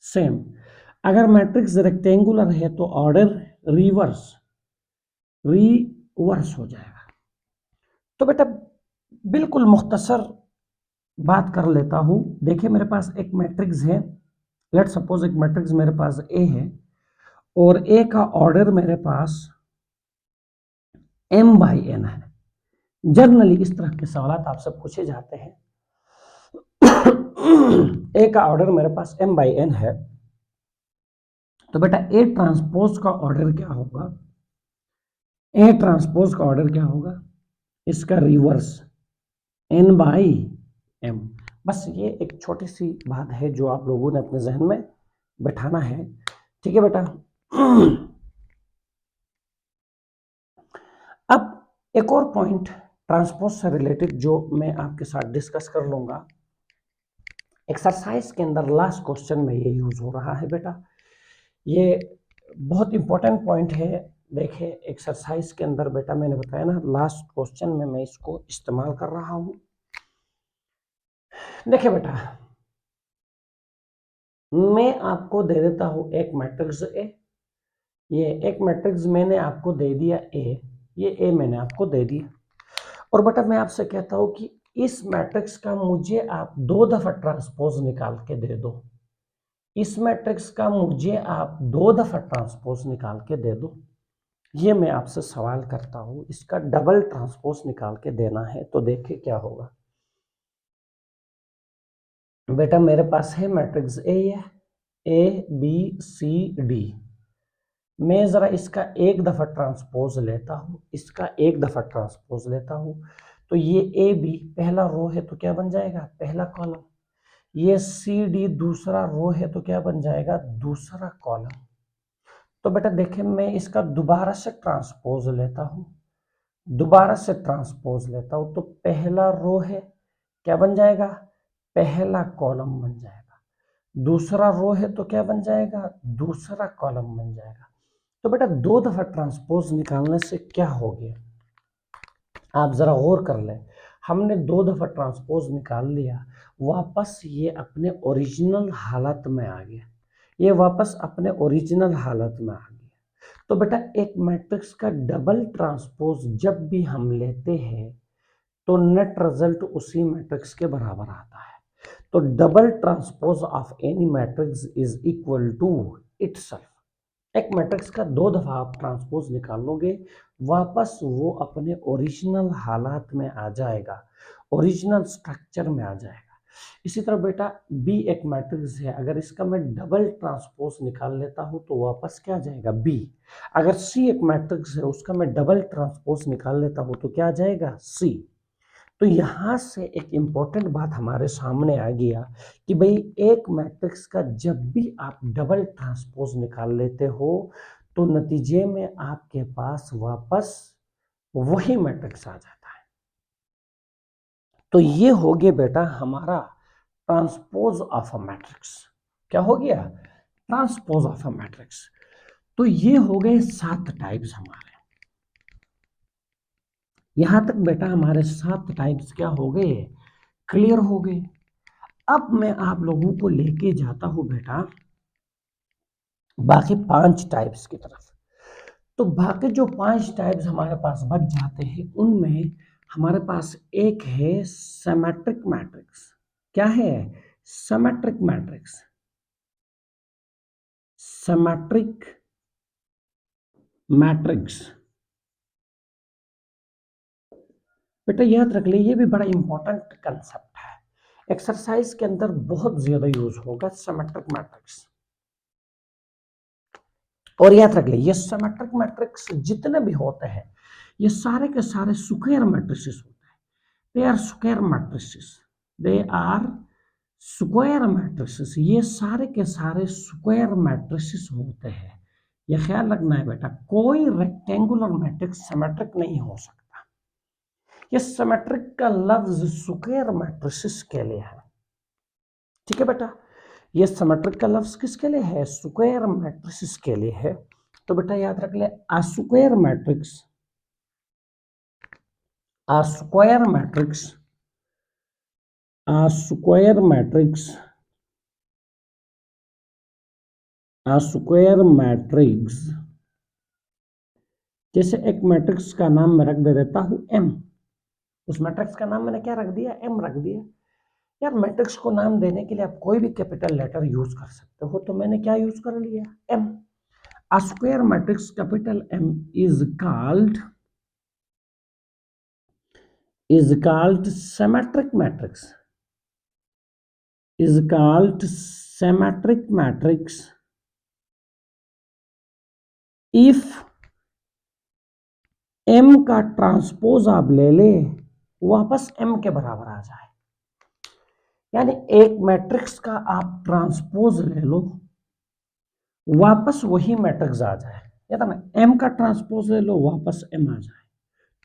सेम। अगर मैट्रिक्स रेक्टेंगुलर है तो ऑर्डर रिवर्स, रिवर्स हो जाएगा। तो बेटा बिल्कुल मुख्तसर बात कर लेता हूं। देखिए मेरे पास एक मैट्रिक्स है, लेट सपोज एक मैट्रिक्स मेरे पास ए है, और ए का ऑर्डर मेरे पास m/n है। जनरली इस तरह के सवाल आपसे पूछे जाते हैं। ए का ऑर्डर मेरे पास m/n है, तो बेटा ए ट्रांसपोज का ऑर्डर क्या होगा, ए ट्रांसपोज का ऑर्डर क्या होगा, इसका रिवर्स n/m। बस ये एक छोटी सी बात है जो आप लोगों ने अपने जहन में बैठाना है, ठीक है बेटा। अब एक और पॉइंट ट्रांसपोज से रिलेटेड जो मैं आपके साथ डिस्कस कर लूंगा, एक्सरसाइज के अंदर लास्ट क्वेश्चन में ये यूज हो रहा है बेटा, ये बहुत इंपॉर्टेंट पॉइंट है। देखिए एक्सरसाइज के अंदर बेटा मैंने बताया ना लास्ट क्वेश्चन में मैं इसको इस्तेमाल कर रहा हूं। देखिए बेटा मैं आपको दे देता हूं एक मैट्रिक्स ए, ये एक मैट्रिक्स मैंने आपको दे दिया ए, ये ए मैंने आपको दे दिया, और बेटा मैं आपसे कहता हूं कि इस मैट्रिक्स का मुझे आप 2 दफा ट्रांसपोज निकाल के दे दो, इस मैट्रिक्स का मुझे आप 2 दफा ट्रांसपोज निकाल के दे दो। ये मैं आपसे सवाल करता हूं, इसका डबल ट्रांसपोज निकाल के देना है, तो देखिए क्या होगा। बेटा मेरे पास है matrix A B C D, मैं जरा इसका एक दफा ट्रांसपोज लेता हूं, इसका एक दफा ट्रांसपोज लेता हूं, तो ये ए बी पहला रो है तो क्या बन जाएगा, पहला कॉलम। ये सी डी दूसरा रो है तो क्या बन जाएगा, दूसरा कॉलम। तो बेटा देखिए मैं इसका दोबारा से ट्रांसपोज लेता हूं, दोबारा से ट्रांसपोज लेता हूं, तो पहला रो है क्या बन जाएगा, पहला कॉलम बन जाएगा। दूसरा रो है तो क्या बन जाएगा, दूसरा कॉलम बन जाएगा। तो बेटा 2 दफा ट्रांसपोज निकालने से क्या हो गया, आप जरा गौर कर लें। हमने 2 दफा ट्रांसपोज निकाल लिया, वापस ये अपने ओरिजिनल हालत में आ गया, ये वापस अपने ओरिजिनल हालत में आ गया। तो बेटा एक मैट्रिक्स का डबल ट्रांसपोज जब भी हम लेते हैं तो नेट रिजल्ट उसी मैट्रिक्स के बराबर आता है। तो double transpose of any matrix is equal to itself. एक मैट्रिक्स का 2 दफा आप ट्रांसपोज निकालोगे, वापस वो अपने ओरिजिनल हालात में आ जाएगा, ओरिजिनल स्ट्रक्चर में आ जाएगा। इसी तरह बेटा बी एक मैट्रिक्स है, अगर इसका मैं डबल ट्रांसपोज निकाल लेता हूं तो वापस क्या आ जाएगा, बी। अगर सी एक मैट्रिक्स है, उसका मैं डबल ट्रांसपोज निकाल लेता हूं तो क्या आ जाएगा, सी। तो यहां से एक इंपॉर्टेंट बात हमारे सामने आ गया कि भाई एक मैट्रिक्स का जब भी आप डबल ट्रांसपोज निकाल लेते हो तो नतीजे में आपके पास वापस वही मैट्रिक्स आ जाता है। तो ये हो गया बेटा हमारा ट्रांसपोज ऑफ अ मैट्रिक्स। क्या हो गया? Transpose of a matrix. तो ये हो गए 7 टाइप्स हमारे। यहां तक बेटा हमारे 7 टाइप्स क्या हो गए? क्लियर हो गए। अब मैं आप लोगों को लेके जाता हूं बेटा बाकी 5 टाइप्स की तरफ। तो बाकी जो 5 टाइप्स हमारे पास बच जाते हैं उनमें हमारे पास एक है सिमेट्रिक मैट्रिक्स। क्या है? Symmetric matrix. सिमेट्रिक मैट्रिक्स बेटा याद रख लीजिए, ये भी बड़ा इंपॉर्टेंट कंसेप्ट है, एक्सरसाइज के अंदर बहुत ज्यादा यूज होगा सिमेट्रिक मैट्रिक्स। और याद रख लीजिए सिमेट्रिक मैट्रिक्स जितने भी होते हैं ये सारे के सारे स्क्वायर मैट्रिसेस होते हैं। They are square matrices. They are square matrices. ये सारे के सारे स्क्वायर मैट्रिसेस होते हैं। ये ख्याल रखना है बेटा, कोई रेक्टेंगुलर मैट्रिक्स सिमेट्रिक नहीं हो सकता। ये सिमेट्रिक का लफ्ज स्क्वायर मैट्रिसेस के लिए है। ठीक है बेटा, ये सिमेट्रिक का लफ्ज किसके लिए है? स्क्वायर मैट्रिसेस के लिए है। तो बेटा याद रख ले, a square matrix, a square matrix, a square matrix, a square matrix। जैसे एक मैट्रिक्स का नाम मैं रख दे देता हूं m, उस मैट्रिक्स का नाम मैंने क्या रख दिया? m रख दिया। यार मैट्रिक्स को नाम देने के लिए आप कोई भी कैपिटल लेटर यूज कर सकते हो, तो मैंने क्या यूज कर लिया? m। a square matrix capital M is called symmetric matrix, is called symmetric matrix if m का ट्रांसपोज आप ले ले वापस m के बराबर आ जाए। यानी एक मैट्रिक्स का आप ट्रांसपोज ले लो वापस वही मैट्रिक्स आ जाए, या तो ना m का ट्रांसपोज ले लो वापस m आ जाए,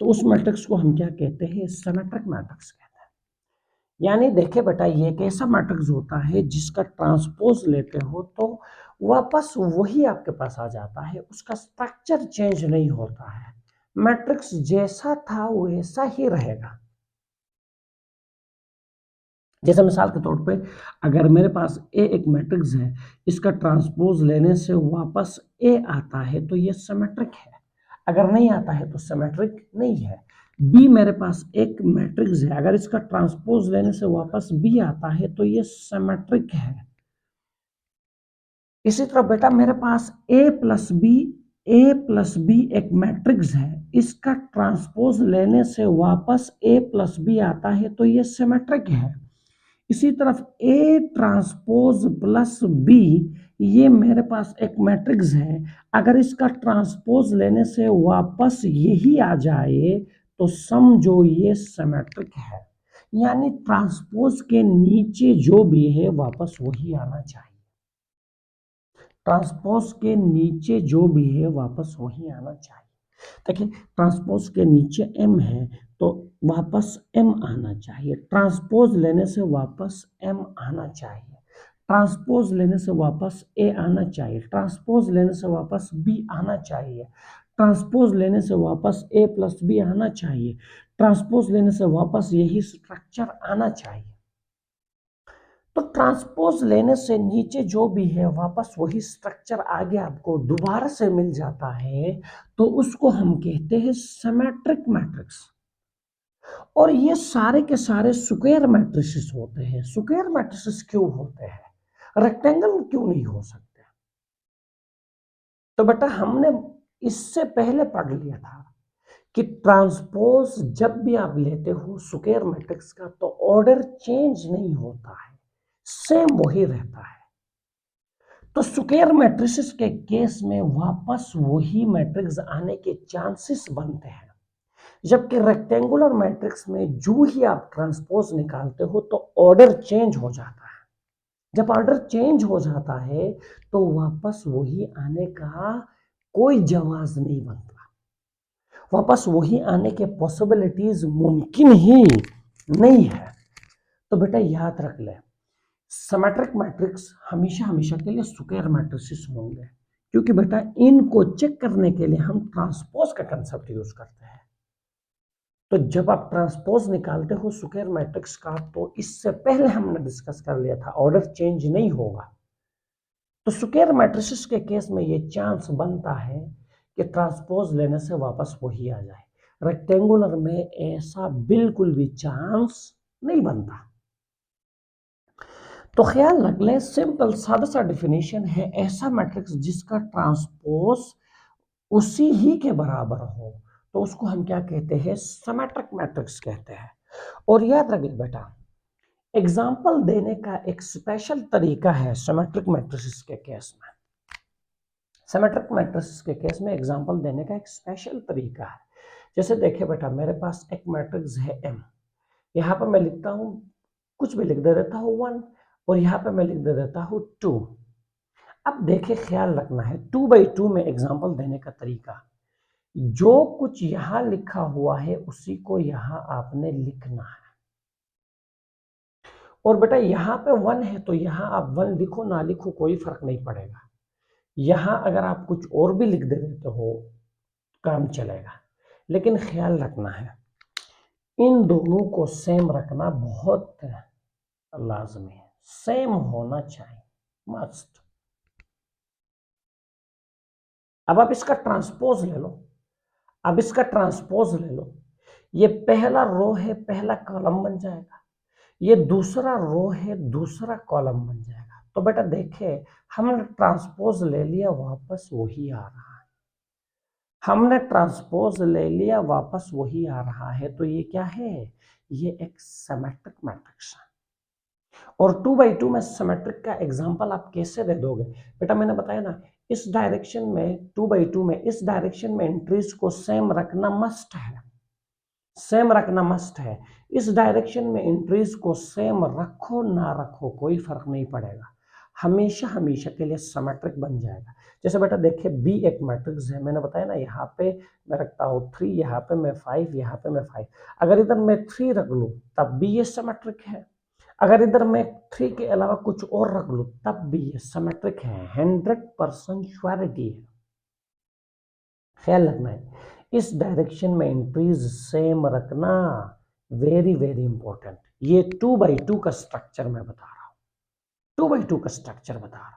तो उस मैट्रिक्स को हम क्या कहते हैं? सिमेट्रिक मैट्रिक्स कहते हैं। यानी देखिए बेटा ये एक ऐसा मैट्रिक्स होता है जिसका ट्रांसपोज लेते हो तो वापस वही आपके पास आ जाता है, उसका स्ट्रक्चर चेंज नहीं होता है, मैट्रिक्स जैसा था वैसा ही रहेगा। जैसे मिसाल के तौर पे अगर मेरे पास ए एक मैट्रिक्स है, इसका ट्रांसपोज लेने से वापस ए आता है तो ये सिमेट्रिक है, अगर नहीं आता है तो सिमेट्रिक नहीं है। बी मेरे पास एक मैट्रिक्स है, अगर इसका ट्रांसपोज लेने से वापस बी आता है तो ये सिमेट्रिक है। इसी तरह बेटा मेरे पास ए प्लस बी एक मैट्रिक्स है, इसका ट्रांसपोज लेने से वापस ए प्लस बी आता है तो ये सिमेट्रिक है। इसी तरफ ए ट्रांसपोज प्लस बी, ये मेरे पास एक मैट्रिक्स है, अगर इसका ट्रांसपोज लेने से वापस यही आ जाए तो समझो ये सिमेट्रिक है। यानी ट्रांसपोज के नीचे जो भी है वापस वही आना चाहिए, ट्रांसपोज के नीचे जो भी है वापस वही आना चाहिए। देखिए ट्रांसपोज के नीचे m है तो वापस m आना चाहिए, ट्रांसपोज लेने से वापस m आना चाहिए, ट्रांसपोज लेने से वापस a आना चाहिए, ट्रांसपोज लेने से वापस b आना चाहिए, ट्रांसपोज लेने से वापस a प्लस बी आना चाहिए, ट्रांसपोज लेने से वापस यही स्ट्रक्चर आना चाहिए। तो ट्रांसपोज लेने से नीचे जो भी है वापस वही स्ट्रक्चर आगे आपको दोबारा से मिल जाता है, तो उसको हम कहते हैं सिमेट्रिक मैट्रिक्स। और ये सारे के सारे स्क्वायर मैट्रिसेस होते हैं। स्क्वायर मैट्रिसेस क्यों होते हैं? रेक्टेंगल क्यों नहीं हो सकते? तो बेटा हमने इससे पहले पढ़ लिया था कि ट्रांसपोज जब भी आप लेते हो स्क्वायर मैट्रिक्स का तो ऑर्डर चेंज नहीं होता है, सेम वही रहता है। तो स्क्वायर मैट्रिसेस के केस में वापस वही मैट्रिक्स आने के चांसेस बनते हैं, जबकि रेक्टेंगुलर मैट्रिक्स में जो ही आप ट्रांसपोज निकालते हो तो ऑर्डर चेंज हो जाता है। जब ऑर्डर चेंज हो जाता है तो वापस वही आने का कोई जवाब नहीं बनता। वापस वही आने के पॉसिबिलिटीज मुमकिन ही नहीं है। तो बेटा याद रख ले, सिमेट्रिक मैट्रिक्स हमेशा हमेशा के लिए स्क्वायर मैट्रिसेस होंगे, क्योंकि बेटा इनको चेक करने के लिए हम ट्रांसपोज का कंसेप्ट यूज करते हैं। तो जब आप ट्रांसपोज निकालते हो स्क्वायर मैट्रिक्स का, तो इससे पहले हमने डिस्कस कर लिया था ऑर्डर चेंज नहीं होगा। तो स्क्वायर मैट्रिसेस के केस में ये चांस बनता है कि ट्रांसपोज लेने से वापस वही आ जाए। रेक्टेंगुलर में ऐसा बिल्कुल भी चांस नहीं बनता। तो ख्याल रख लें, सिंपल सादा सा डेफिनेशन है, ऐसा मैट्रिक्स जिसका ट्रांसपोज उसी ही के बराबर हो तो उसको हम क्या कहते हैं, सिमेट्रिक मैट्रिक्स कहते हैं। और याद रख ले बेटा, एग्जाम्पल देने का एक स्पेशल तरीका है सिमेट्रिक मैट्रिसेस के केस में। सिमेट्रिक मैट्रिसेस के केस में एग्जाम्पल देने का एक स्पेशल तरीका है। जैसे देखिए बेटा, मेरे पास एक मैट्रिक्स है M, यहाँ पर मैं लिखता हूँ, कुछ भी लिख दे देता हूँ 1, और यहाँ पे मैं लिख दे देता हूँ 2। अब देखिए, ख्याल रखना है 2 by 2 में एग्जाम्पल देने का तरीका, जो कुछ यहाँ लिखा हुआ है उसी को यहाँ आपने लिखना है। और बेटा यहाँ पे 1 है तो यहाँ आप 1 लिखो ना लिखो कोई फर्क नहीं पड़ेगा। यहाँ अगर आप कुछ और भी लिख देते हो काम चलेगा, लेकिन ख्याल रखना है इन दोनों को सेम रखना बहुत लाजमी है, सेम होना चाहिए, मस्ट। अब आप इसका ट्रांसपोज ले लो, अब इसका ट्रांसपोज ले लो, ये पहला रो है पहला कॉलम बन जाएगा, ये दूसरा रो है दूसरा कॉलम बन जाएगा। तो बेटा देखिए, हमने ट्रांसपोज ले लिया, वापस वही आ रहा है, हमने ट्रांसपोज ले लिया, वापस वही आ रहा है। तो ये क्या है, ये एक सिमेट्रिक मैट्रिक्स है। और 2 by 2 में सिमेट्रिक का एग्जांपल आप कैसे दे दोगे बेटा, मैंने बताया ना, इस डायरेक्शन में 2 by 2 में इस डायरेक्शन में एंट्रीज को सेम रखना मस्ट है, सेम रखना मस्ट है। इस डायरेक्शन में एंट्रीज को सेम रखो ना रखो कोई फर्क नहीं पड़ेगा, हमेशा हमेशा के लिए सिमेट्रिक बन जाएगा। जैसे बेटा देखिए, बी एक मैट्रिक्स है, मैंने बताया ना, यहाँ पे मैं रखता हूँ 3, यहाँ पे मैं 5, यहाँ पे मैं 5। अगर इधर मैं 3 रख लूँ तब भी ये सिमेट्रिक है, अगर इधर मैं 3 के अलावा कुछ और रख लूँ तब भी ये सिमेट्रिक है, 100% श्योरिटी है। ख्याल रखना है, इस डायरेक्शन में एंट्रीज सेम रखना वेरी वेरी इंपॉर्टेंट। ये 2 by 2 का स्ट्रक्चर मैं बता रहा हूँ, 2 by 2 का स्ट्रक्चर बता रहा हूँ।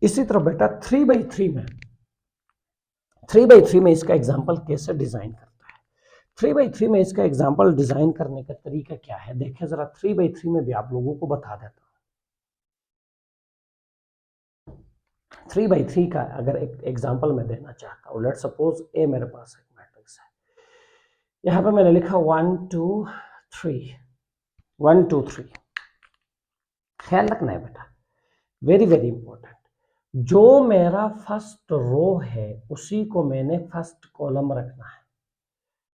इसी तरह बेटा 3 by 3 में, 3 by 3 में इसका एग्जाम्पल कैसे डिजाइन करता है, 3 by 3 में इसका एग्जाम्पल डिजाइन करने का तरीका क्या है, देखिए जरा 3 by 3 में भी आप लोगों को बता देता हूँ। 3 by 3 का अगर एक एग्जाम्पल मैं देना चाहता हूँ, लेट सपोज ए मेरे पास एक मैट्रिक्स है, यहाँ पे मैंने लिखा 1 2 3, 1 2 3। ख्याल रखना है बेटा, वेरी वेरी इंपॉर्टेंट, जो मेरा फर्स्ट रो है उसी को मैंने फर्स्ट कॉलम रखना है,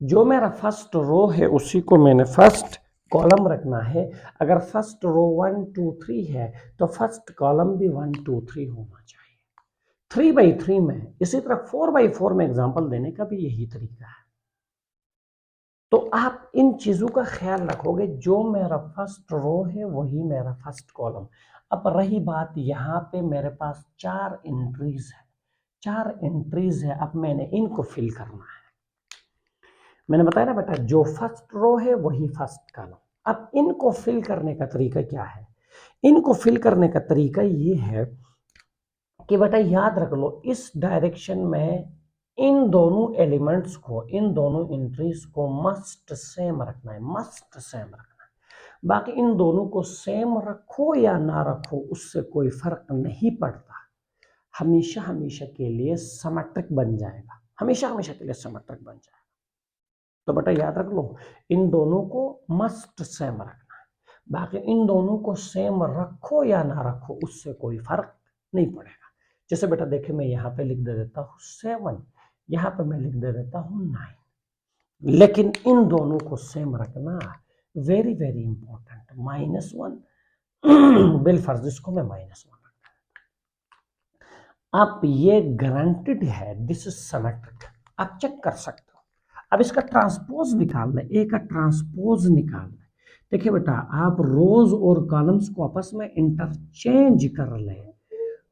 जो मेरा फर्स्ट रो है उसी को मैंने फर्स्ट कॉलम रखना है। अगर फर्स्ट रो 1 2 3 है तो फर्स्ट कॉलम भी 1 2 3 होना चाहिए। 3 by 3 में, इसी तरह 4 by 4 में एग्जाम्पल देने का भी यही तरीका है। तो आप इन चीजों का ख्याल रखोगे, जो मेरा फर्स्ट रो है वही मेरा फर्स्ट कॉलम। अब रही बात, यहाँ पे मेरे पास 4 एंट्रीज है, 4 एंट्रीज है, अब मैंने इनको फिल करना है। मैंने बताया ना बेटा, जो फर्स्ट रो है वही फर्स्ट कॉलम। अब इनको फिल करने का तरीका क्या है, इनको फिल करने का तरीका ये है कि बेटा याद रख लो, इस डायरेक्शन में इन दोनों एलिमेंट्स को, इन दोनों एंट्रीज को मस्ट सेम रखना है, मस्ट सेम रखना है। बाकी इन दोनों को सेम रखो या ना रखो उससे कोई फर्क नहीं पड़ता, हमेशा हमेशा के लिए सिमेट्रिक बन जाएगा, हमेशा हमेशा के लिए सिमेट्रिक बन जाएगा। तो बेटा याद रख लो, इन दोनों को मस्ट सेम रखना है, बाकी इन दोनों को सेम रखो या ना रखो उससे कोई फर्क नहीं पड़ेगा। जैसे बेटा देखिए, मैं यहाँ पे लिख दे देता हूँ 7, यहाँ पे मैं लिख दे देता हूँ 9, लेकिन इन दोनों को सेम रखना वेरी वेरी इंपॉर्टेंट। -1 बिलफर्ज इसको मैं -1 रखता हूँ। अब ये गारंटेड है, दिस इज सिमेट्रिक, आप चेक कर सकते हो। अब इसका ट्रांसपोज निकालना है, ए का ट्रांसपोज निकालना है। देखिए बेटा, आप रोज और कॉलम्स को आपस में इंटरचेंज कर ले,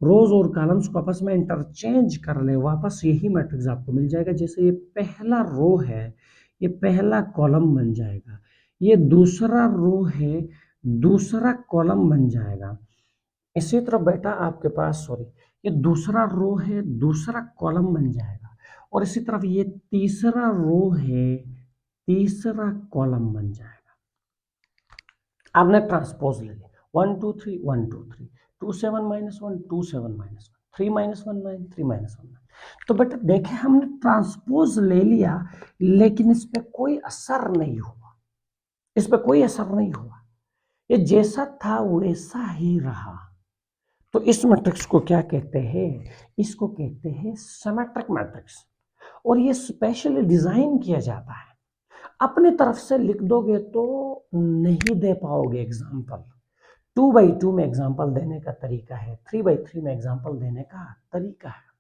रोज और कॉलम्स को आपस में इंटरचेंज कर ले, वापस यही मैट्रिक्स आपको मिल जाएगा। जैसे ये पहला रो है, ये पहला कॉलम बन जाएगा, ये दूसरा रो है, दूसरा कॉलम बन जाएगा। इसी तरह बेटा आपके पास, सॉरी, ये दूसरा रो है, दूसरा कॉलम बन जाएगा। और इसी तरफ ये तीसरा रो है, तीसरा कॉलम बन जाएगा। आपने ट्रांसपोज ले लिया, 1 2 3 1 2 3, 2 7 -1 2 7 -1, 3 -1 9 3 -1 9। तो बेटा देखें, हमने ट्रांसपोज ले लिया, लेकिन इस पे कोई असर नहीं हुआ, इस पे कोई असर नहीं हुआ, ये जैसा था वैसा ही रहा। तो इस मैट्रिक्स को क्या कहते हैं? इसको कहते हैं सिमेट्रिक मैट्रिक्स। और ये स्पेशली डिजाइन किया जाता है। अपने तरफ से लिख दोगे तो नहीं दे पाओगे एग्जाम्पल। 2x2 में एग्जाम्पल देने का तरीका है, 3x3 में एग्जाम्पल देने का तरीका है।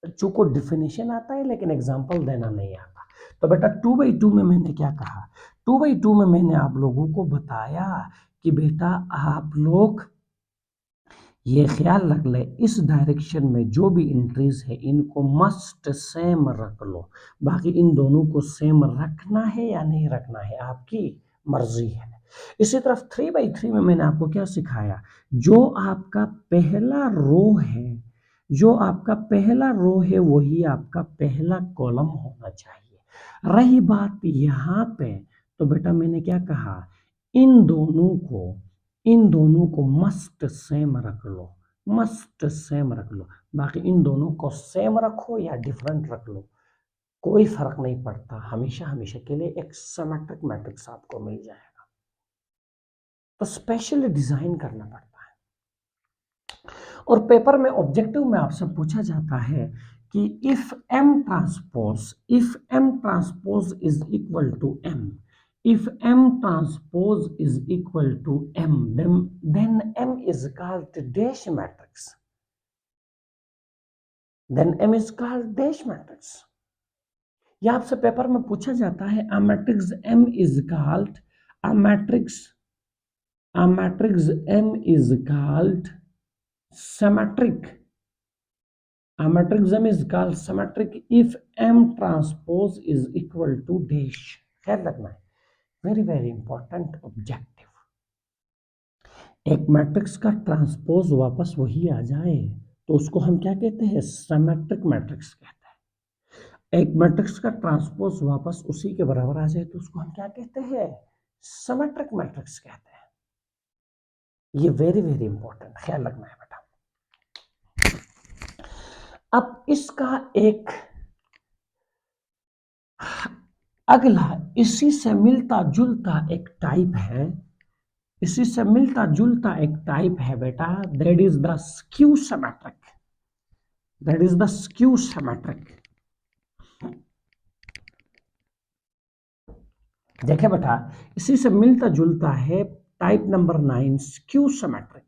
बच्चों को डिफिनेशन आता है लेकिन एग्जाम्पल देना नहीं आता। तो बेटा 2x2 में मैंने क्या कहा? 2x2 में मैंने आप लोगों को बताया कि बेटा आप लोग ये ख्याल रख ले, इस डायरेक्शन में जो भी एंट्रीज है इनको मस्ट सेम रख लो। बाकी इन दोनों को सेम रखना है या नहीं रखना है आपकी मर्जी है। इसी तरफ 3x3 में मैंने आपको क्या सिखाया? जो आपका पहला रो है, जो आपका पहला रो है वही आपका पहला कॉलम होना चाहिए। रही बात यहाँ पे, तो बेटा मैंने क्या कहा? इन दोनों को मस्ट सेम रख लो, मस्ट सेम रख लो। बाकी इन दोनों को सेम रखो या डिफरेंट रख लो, कोई फर्क नहीं पड़ता। हमेशा हमेशा के लिए एक सिमेट्रिक मैट्रिक्स आपको मिल जाएगा। तो स्पेशली डिजाइन करना पड़ता है। और पेपर में ऑब्जेक्टिव में आपसे पूछा जाता है कि if m transpose is equal to m, if m transpose is equal to m, then m is called dash matrix, then m is called dash matrix। या आपसे पेपर में पूछा जाता है a matrix m is called m is called symmetric, a matrix m is called symmetric if m transpose is equal to dash। ख्याल रखना है, very very important objective. एक मैट्रिक्स का ट्रांसपोज वापस वही आ जाए तो उसको हम क्या कहते हैं? सिमेट्रिक मैट्रिक्स कहते हैं। एक मैट्रिक्स का ट्रांसपोज वापस उसी के बराबर आ जाए तो उसको हम क्या कहते हैं? सिमेट्रिक मैट्रिक्स कहते हैं। ये वेरी वेरी इंपॉर्टेंट, ख्याल रखना है बेटा। अब इसका एक अगला इसी से मिलता जुलता एक टाइप है, इसी से मिलता जुलता एक टाइप है बेटा, that is the skew symmetric, that is the skew symmetric. देखिए बेटा, इसी से मिलता जुलता है type number 9, skew symmetric,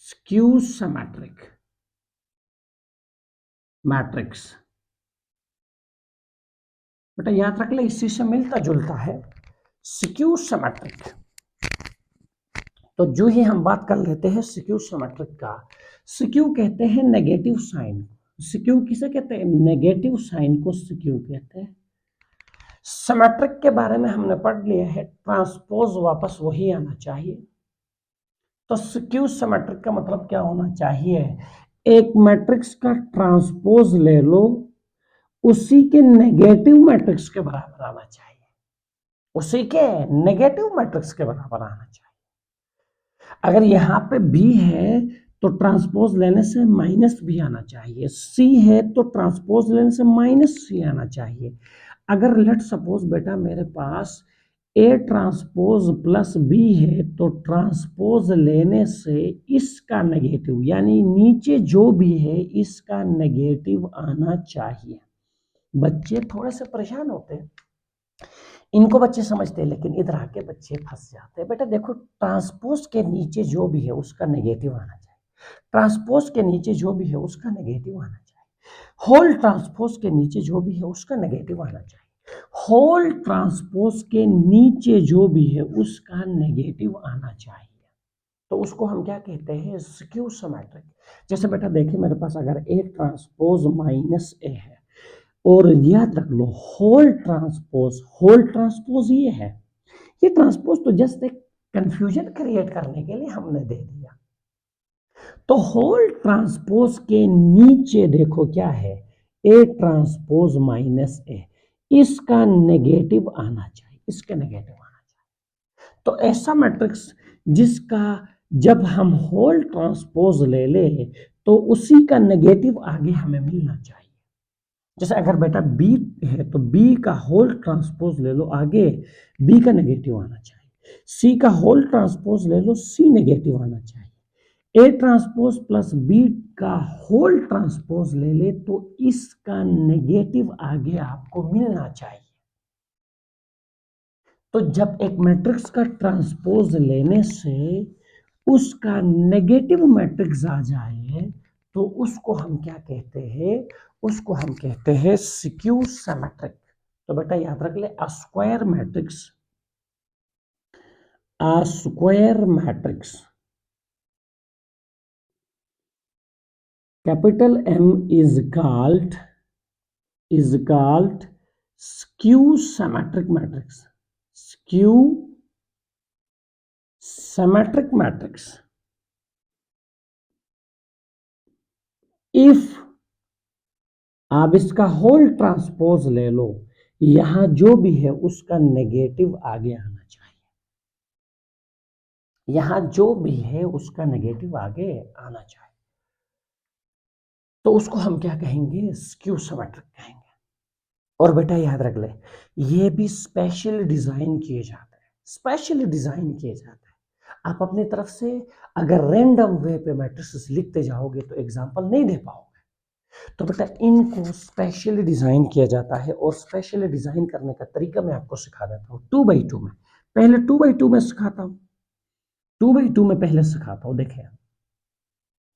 skew symmetric matrix. बेटा याद रख ले, इसी से मिलता जुलता है स्क्यू सिमेट्रिक। तो जो ही हम बात कर लेते हैं स्क्यू सिमेट्रिक का, स्क्यू कहते हैं नेगेटिव साइन। स्क्यू किसे कहते हैं? नेगेटिव साइन को स्क्यू कहते हैं। सिमेट्रिक के बारे में हमने पढ़ लिया है, ट्रांसपोज वापस वही आना चाहिए। तो स्क्यू सिमेट्रिक का मतलब क्या होना चाहिए? एक मैट्रिक्स का ट्रांसपोज ले लो, उसी के नेगेटिव मैट्रिक्स के बराबर आना चाहिए, उसी के नेगेटिव मैट्रिक्स के बराबर आना चाहिए। अगर यहाँ पे बी है तो ट्रांसपोज लेने से माइनस बी आना चाहिए, सी है तो ट्रांसपोज लेने से माइनस सी आना चाहिए। अगर लेट सपोज बेटा मेरे पास ए ट्रांसपोज प्लस बी है तो ट्रांसपोज लेने से इसका नेगेटिव यानी नीचे जो भी है इसका नेगेटिव आना चाहिए। बच्चे थोड़े से परेशान होते हैं, इनको बच्चे समझते हैं, लेकिन इधर आके बच्चे फंस जाते हैं। बेटा देखो, ट्रांसपोज के नीचे जो भी है उसका नेगेटिव आना चाहिए, ट्रांसपोज के नीचे जो भी है उसका नेगेटिव आना चाहिए। होल ट्रांसपोज के नीचे जो भी है उसका नेगेटिव आना चाहिए। होल ट्रांसपोज के नीचे जो भी है उसका नेगेटिव आना चाहिए। तो उसको हम क्या कहते हैं, स्क्यू सिमेट्रिक। जैसे बेटा देखिए मेरे पास अगर ए ट्रांसपोज माइनस ए है और याद रख लो होल ट्रांसपोज ये है, ये ट्रांसपोज तो जस्ट एक कंफ्यूजन क्रिएट करने के लिए हमने दे दिया। तो होल ट्रांसपोज के नीचे देखो क्या है, ए ट्रांसपोज माइनस ए, इसका नेगेटिव आना चाहिए, इसके नेगेटिव आना चाहिए। तो ऐसा मैट्रिक्स जिसका जब हम होल ट्रांसपोज ले ले तो उसी का नेगेटिव आगे हमें मिलना चाहिए। जैसे अगर बेटा बी है तो बी का होल ट्रांसपोज ले लो, आगे बी का नेगेटिव आना चाहिए। सी का होल ट्रांसपोज ले लो, सी नेगेटिव आना चाहिए। ए ट्रांसपोज प्लस बी का होल ट्रांसपोज ले ले तो इसका नेगेटिव आगे आपको मिलना चाहिए। तो जब एक मैट्रिक्स का ट्रांसपोज लेने से उसका नेगेटिव मैट्रिक्स आ जाए तो उसको हम क्या कहते हैं, उसको हम कहते हैं स्क्यू सिमेट्रिक। तो बेटा याद रख ले, a square matrix capital M is called skew symmetric matrix. Skew symmetric matrix if आप इसका होल ट्रांसपोज ले लो, यहां जो भी है उसका नेगेटिव आगे आना चाहिए, यहां जो भी है उसका नेगेटिव आगे आना चाहिए। तो उसको हम क्या कहेंगे, स्क्यू सिमेट्रिक कहेंगे। और बेटा याद रख ले, ये भी स्पेशली डिजाइन किए जाते हैं, स्पेशली डिजाइन किए जाते हैं। आप अपनी तरफ से अगर रैंडम वे पे मैट्रिसेस लिखते जाओगे तो एग्जांपल नहीं दे पाओगे। तो बेटा इनको स्पेशली डिजाइन किया जाता है और स्पेशली डिजाइन करने का तरीका मैं आपको सिखा देता हूँ 2x2 में। पहले 2x2 में सिखाता हूँ, 2x2 में पहले सिखाता हूँ। देखिए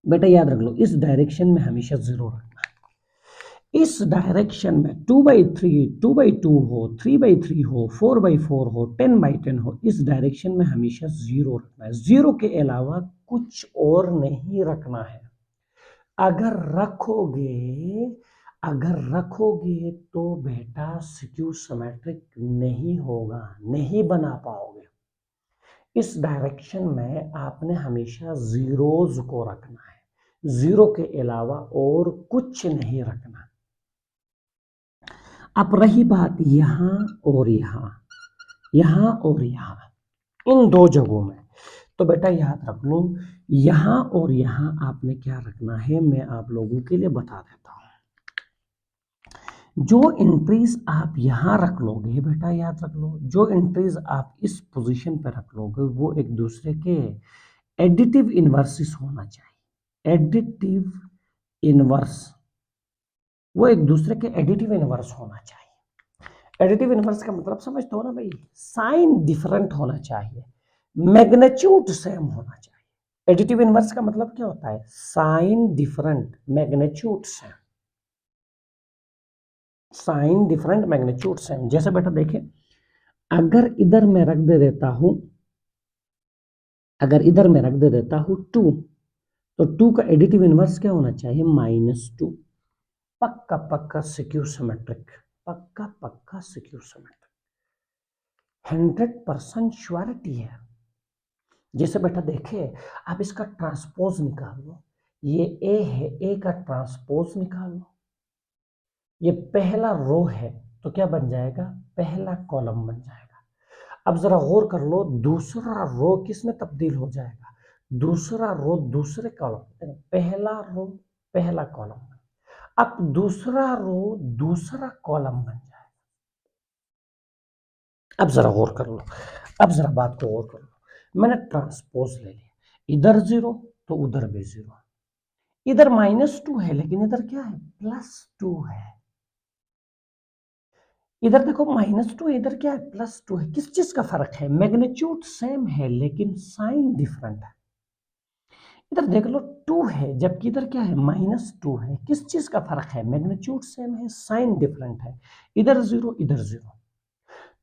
बेटा याद रख लो, इस डायरेक्शन में हमेशा 0 रखना है। इस डायरेक्शन में 2x3, 2x2 हो, 3x3 हो, 4x4 हो, 10x10 हो, इस डायरेक्शन में हमेशा 0 रखना है। 0 के अलावा कुछ और नहीं रखना है। अगर रखोगे तो बेटा स्क्यू सिमेट्रिक नहीं होगा, नहीं बना पाओगे। इस डायरेक्शन में आपने हमेशा जीरोज को रखना है, 0 के अलावा और कुछ नहीं रखना। अब रही बात यहां और यहां, इन दो जगहों में, तो बेटा याद रख लो, यहां और यहां आपने क्या रखना है, मैं आप लोगों के लिए बता देता हूं। जो एंट्रीज आप यहां रख लोगे, बेटा याद रख लो, जो एंट्रीज आप इस पोजीशन पे रख लोगे वो एक दूसरे के एडिटिव इन्वर्सेस होना चाहिए। एडिटिव इन्वर्स, वो एक दूसरे के एडिटिव इन्वर्स होना चाहिए। एडिटिव इन्वर्स का मतलब समझते हो ना भाई, साइन डिफरेंट होना चाहिए, मैग्नीट्यूड सेम होना चाहिए। एडिटिव इन्वर्स का मतलब क्या होता है, sign different magnitude same, sign different magnitude same. जैसे बेटा देखें, अगर इधर मैं रख दे देता हूं, अगर इधर मैं रख दे देता हूं 2, तो 2 का एडिटिव इन्वर्स क्या होना चाहिए, -2। पक्का पक्का स्क्यू सिमेट्रिक, पक्का पक्का स्क्यू सिमेट्रिक, 100% श्योरिटी है। जैसे बेटा देखे, आप इसका ट्रांसपोज निकाल लो, ये ए है, ए का ट्रांसपोज निकाल लो, ये पहला रो है तो क्या बन जाएगा, पहला कॉलम बन जाएगा। अब जरा गौर कर लो, दूसरा रो किस में तब्दील हो जाएगा, दूसरा रो दूसरे कॉलम, पहला रो पहला कॉलम, अब दूसरा रो दूसरा कॉलम बन जाएगा। अब जरा गौर कर लो, अब जरा बात को गौर कर लो, मैंने ट्रांसपोज ले लिया, इधर 0 तो उधर भी 0, इधर -2 है लेकिन इधर क्या है, +2 है। इधर देखो -2 है, इधर क्या है, +2 है। किस चीज का फर्क है, मैग्नीट्यूड सेम है लेकिन साइन डिफरेंट है। इधर देख लो 2 है, जबकि इधर क्या है -2 है। किस चीज का फर्क है? मैग्नीट्यूड सेम है, साइन डिफरेंट है। इधर 0 इधर 0,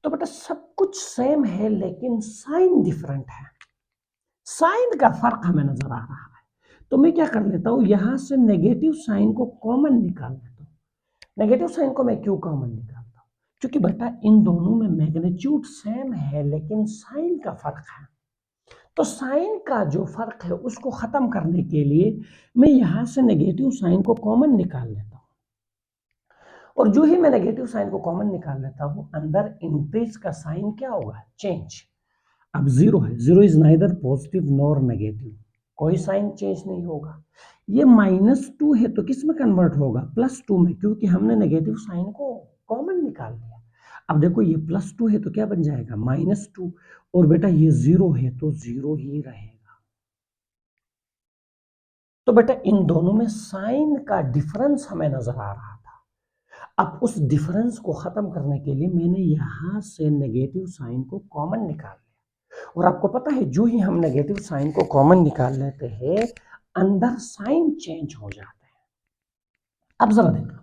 तो बेटा सब कुछ सेम है लेकिन साइन डिफरेंट है। साइन का फर्क हमें नजर आ रहा है, तो मैं क्या कर लेता हूं, यहां से नेगेटिव साइन को कॉमन निकाल लेता हूं। नेगेटिव साइन को मैं क्यों कॉमन निकालता हूं? क्योंकि बेटा इन दोनों में मैग्नीट्यूड सेम है लेकिन साइन का फर्क है। तो साइन का जो फर्क है उसको खत्म करने के लिए मैं यहां से नेगेटिव साइन को कॉमन निकाल लेता हूं, और जो ही मैं नेगेटिव साइन को कॉमन निकाल लेता हूं, अंदर इंक्रीज का साइन क्या होगा? चेंज। अब 0 है, 0 is neither positive nor negative, कोई साइन चेंज नहीं होगा। ये -2 है तो किस में कन्वर्ट होगा? +2 में, क्योंकि हमने नेगेटिव साइन को कॉमन निकाल लिया। अब देखो ये +2 है तो क्या बन जाएगा? -2, और बेटा ये 0 है तो 0 ही रहेगा। तो बेटा इन दोनों में साइन का डिफरेंस हमें नजर आ रहा था। अब उस डिफरेंस को खत्म करने के लिए मैंने यहां से नेगेटिव साइन को कॉमन निकाल लिया, और आपको पता है जो ही हम नेगेटिव साइन को कॉमन निकाल लेते हैं अंदर साइन चेंज हो जाते हैं। अब जरा देख लो,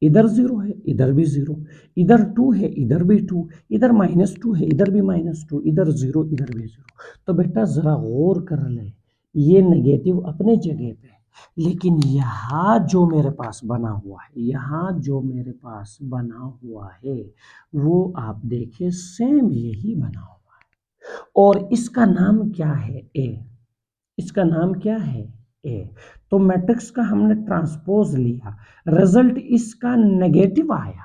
इधर 0 है इधर भी 0, इधर 2 है इधर भी 2, इधर -2 है इधर भी -2, इधर 0 इधर भी 0। तो बेटा जरा गौर कर ले, ये नेगेटिव अपने जगह पे, लेकिन यहाँ जो मेरे पास बना हुआ है, यहाँ जो मेरे पास बना हुआ है वो आप देखिए सेम यही बना हुआ है, और इसका नाम क्या है? ए। इसका नाम क्या है? ए। तो मैट्रिक्स का हमने ट्रांसपोज लिया, रिजल्ट इसका नेगेटिव आया।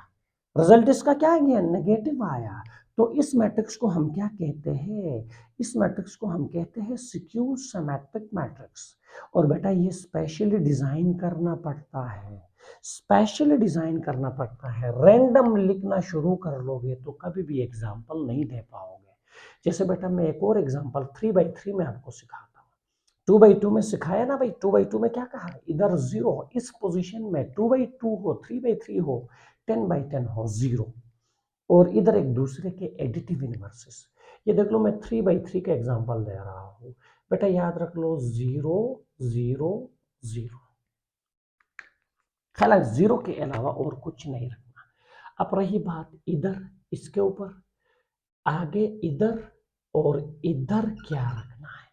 रिजल्ट इसका क्या गया? नेगेटिव आया। तो इस मैट्रिक्स को हम क्या कहते हैं? इस मैट्रिक्स को हम कहते हैं स्क्यू सिमेट्रिक मैट्रिक्स। और बेटा ये स्पेशली डिजाइन करना पड़ता है, स्पेशली डिजाइन करना पड़ता है। रैंडम लिखना शुरू कर लोगे तो कभी भी एग्जाम्पल नहीं दे पाओगे। जैसे बेटा मैं एक और एग्जाम्पल 3/3 में आपको सिखाता हूँ। 2/2 में सिखाया ना भाई, 2/2 में क्या कहा? इधर 0 इस पोजीशन में 2/2 हो, 3/3 हो, 10/10 हो, 0, और इधर एक दूसरे के एडिटिव इनवर्सेस। ये देख लो मैं 3/3 का एग्जांपल दे रहा हूं। बेटा याद रख लो 0 0 0, ख्याल 0 के अलावा और कुछ नहीं रखना। अब रही बात इधर, इसके ऊपर आगे इधर और इधर क्या रखना है,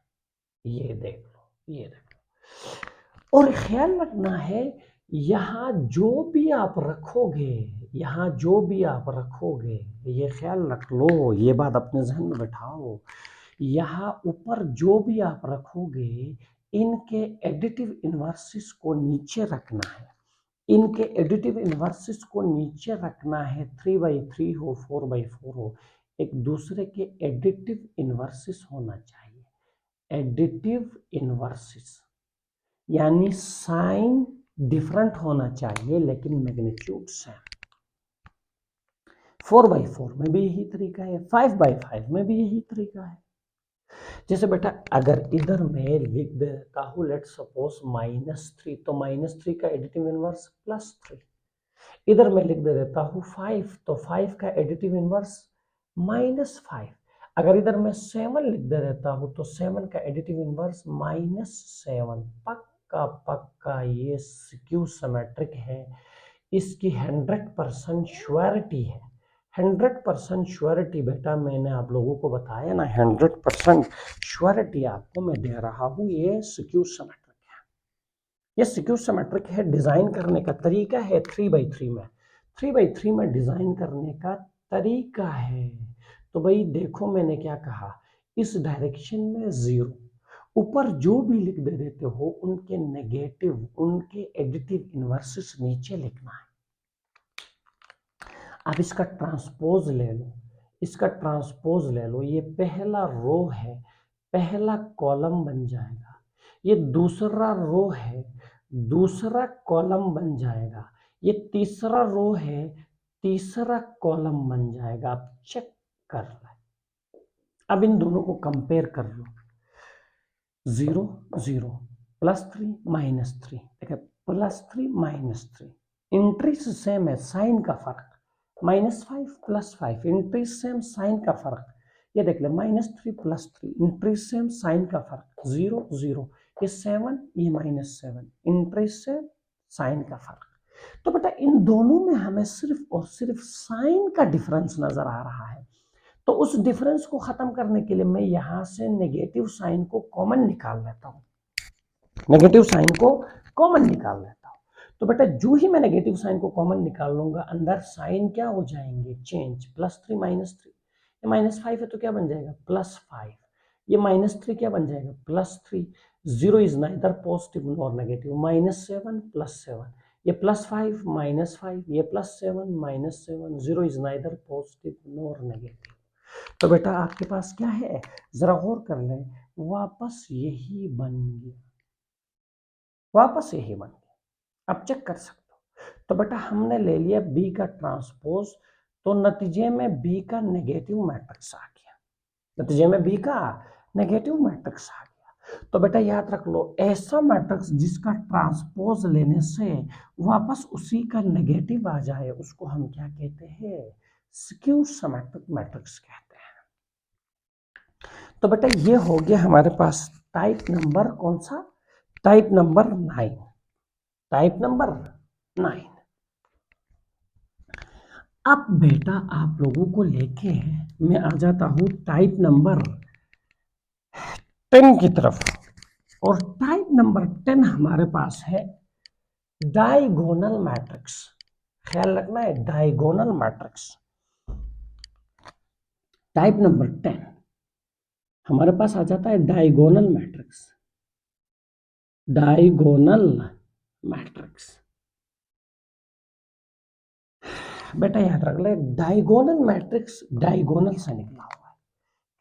ये देख लो, ये देख लो। और ख्याल रखना है यहाँ जो भी आप रखोगे, यहाँ जो भी आप रखोगे, ये ख्याल रख लो, ये बात अपने जहन में बैठाओ, यहाँ ऊपर जो भी आप रखोगे इनके एडिटिव इनवर्सेस को नीचे रखना है। इनके एडिटिव इनवर्सेस को नीचे रखना है। 3/3 हो, 4/4 हो, एक दूसरे के एडिटिव इनवर्सेस होना चाहिए। एडिटिव इनवर्सेस यानी साइन डिफरेंट होना चाहिए लेकिन मैग्नीट्यूड सेम। 4/4 में भी यही तरीका है, 5/5 में भी यही तरीका है। जैसे बेटा अगर इधर मैं लिख देता हूं लेट सपोज -3, तो -3 का एडिटिव इनवर्स +3। इधर मैं लिख देता हूं 5, तो 5 का एडिटिव इनवर्स -5। अगर इधर मैं 7 लिख देता हूं तो 7 का एडिटिव इनवर्स -7। पक्का पक्का ये स्क्यू सिमेट्रिक है, इसकी 100% श्योरिटी है। 100% श्योरिटी बेटा मैंने आप लोगों को बताया ना, 100% श्योरिटी आपको मैं दे रहा हूं, ये स्क्यू सिमेट्रिक है। ये स्क्यू सिमेट्रिक है, डिजाइन करने का तरीका है 3/3 में। 3/3 में डिजाइन करने का तरीका है। तो भाई देखो मैंने क्या कहा, इस डायरेक्शन में 0, ऊपर जो भी लिख दे देते हो उनके नेगेटिव, उनके एडिटिव इनवर्सेस नीचे लिखना है। आप इसका ट्रांसपोज ले लो, इसका ट्रांसपोज ले लो, ये पहला रो है, पहला कॉलम बन जाएगा। ये दूसरा रो है, दूसरा कॉलम बन जाएगा। ये तीसरा रो है, तीसरा कॉलम बन जाएगा। आप चेक कर लें। अब इन दोनों को कंपेयर कर लो, 0 0 +3 -3, देखिए +3 -3, इंट्रीज सेम है, साइन का फर्क, -5 +5, इंट्रीज सेम, साइन का फर्क। ये देख ले -3 +3, इंट्रीज सेम, साइन का फर्क, 0 0, ये 7, ये -7, इंट्री से साइन का फर्क। तो बेटा इन दोनों में हमें सिर्फ और सिर्फ साइन का डिफरेंस नजर आ रहा है, तो उस डिफरेंस को खत्म करने के लिए मैं यहां से नेगेटिव साइन को कॉमन निकाल लेता हूं, नेगेटिव साइन को कॉमन निकाल लेता हूं। तो बेटा जो ही मैं नेगेटिव साइन को कॉमन निकाल लूंगा, अंदर साइन क्या हो जाएंगे, चेंज, +3 -3, ये -5 है तो क्या बन जाएगा, +5, ये -3 क्या बन जाएगा, +3, 0 is neither positive nor negative, -7 +7, ये +5 -5, ये +7 -7, 0 is neither positive nor negative. तो बेटा आपके पास क्या है, जरा गौर कर लें, वापस यही बन गया, वापस यही बन गया। अब चेक कर सकते हो। तो बेटा हमने ले लिया बी का ट्रांसपोज, तो नतीजे में बी का नेगेटिव मैट्रिक्स आ गया, नतीजे में बी का नेगेटिव मैट्रिक्स आ गया। तो बेटा याद रख लो, ऐसा मैट्रिक्स जिसका ट्रांसपोज लेने से वापस उसी का नेगेटिव आ जाए, उसको हम क्या कहते हैं, स्क्यू सिमेट्रिक मैट्रिक्स कहते हैं। तो बेटा ये हो गया हमारे पास टाइप नंबर कौन सा, टाइप नंबर 9, टाइप नंबर 9। अब बेटा आप लोगों को लेके मैं आ जाता हूं टाइप नंबर 10 की तरफ, और टाइप नंबर 10 हमारे पास है डायगोनल मैट्रिक्स। ख्याल रखना है, डायगोनल मैट्रिक्स। टाइप नंबर 10 हमारे पास आ जाता है डायगोनल मैट्रिक्स, डायगोनल मैट्रिक्स। बेटा याद रख ले, डायगोनल मैट्रिक्स डायगोनल से निकला हुआ है।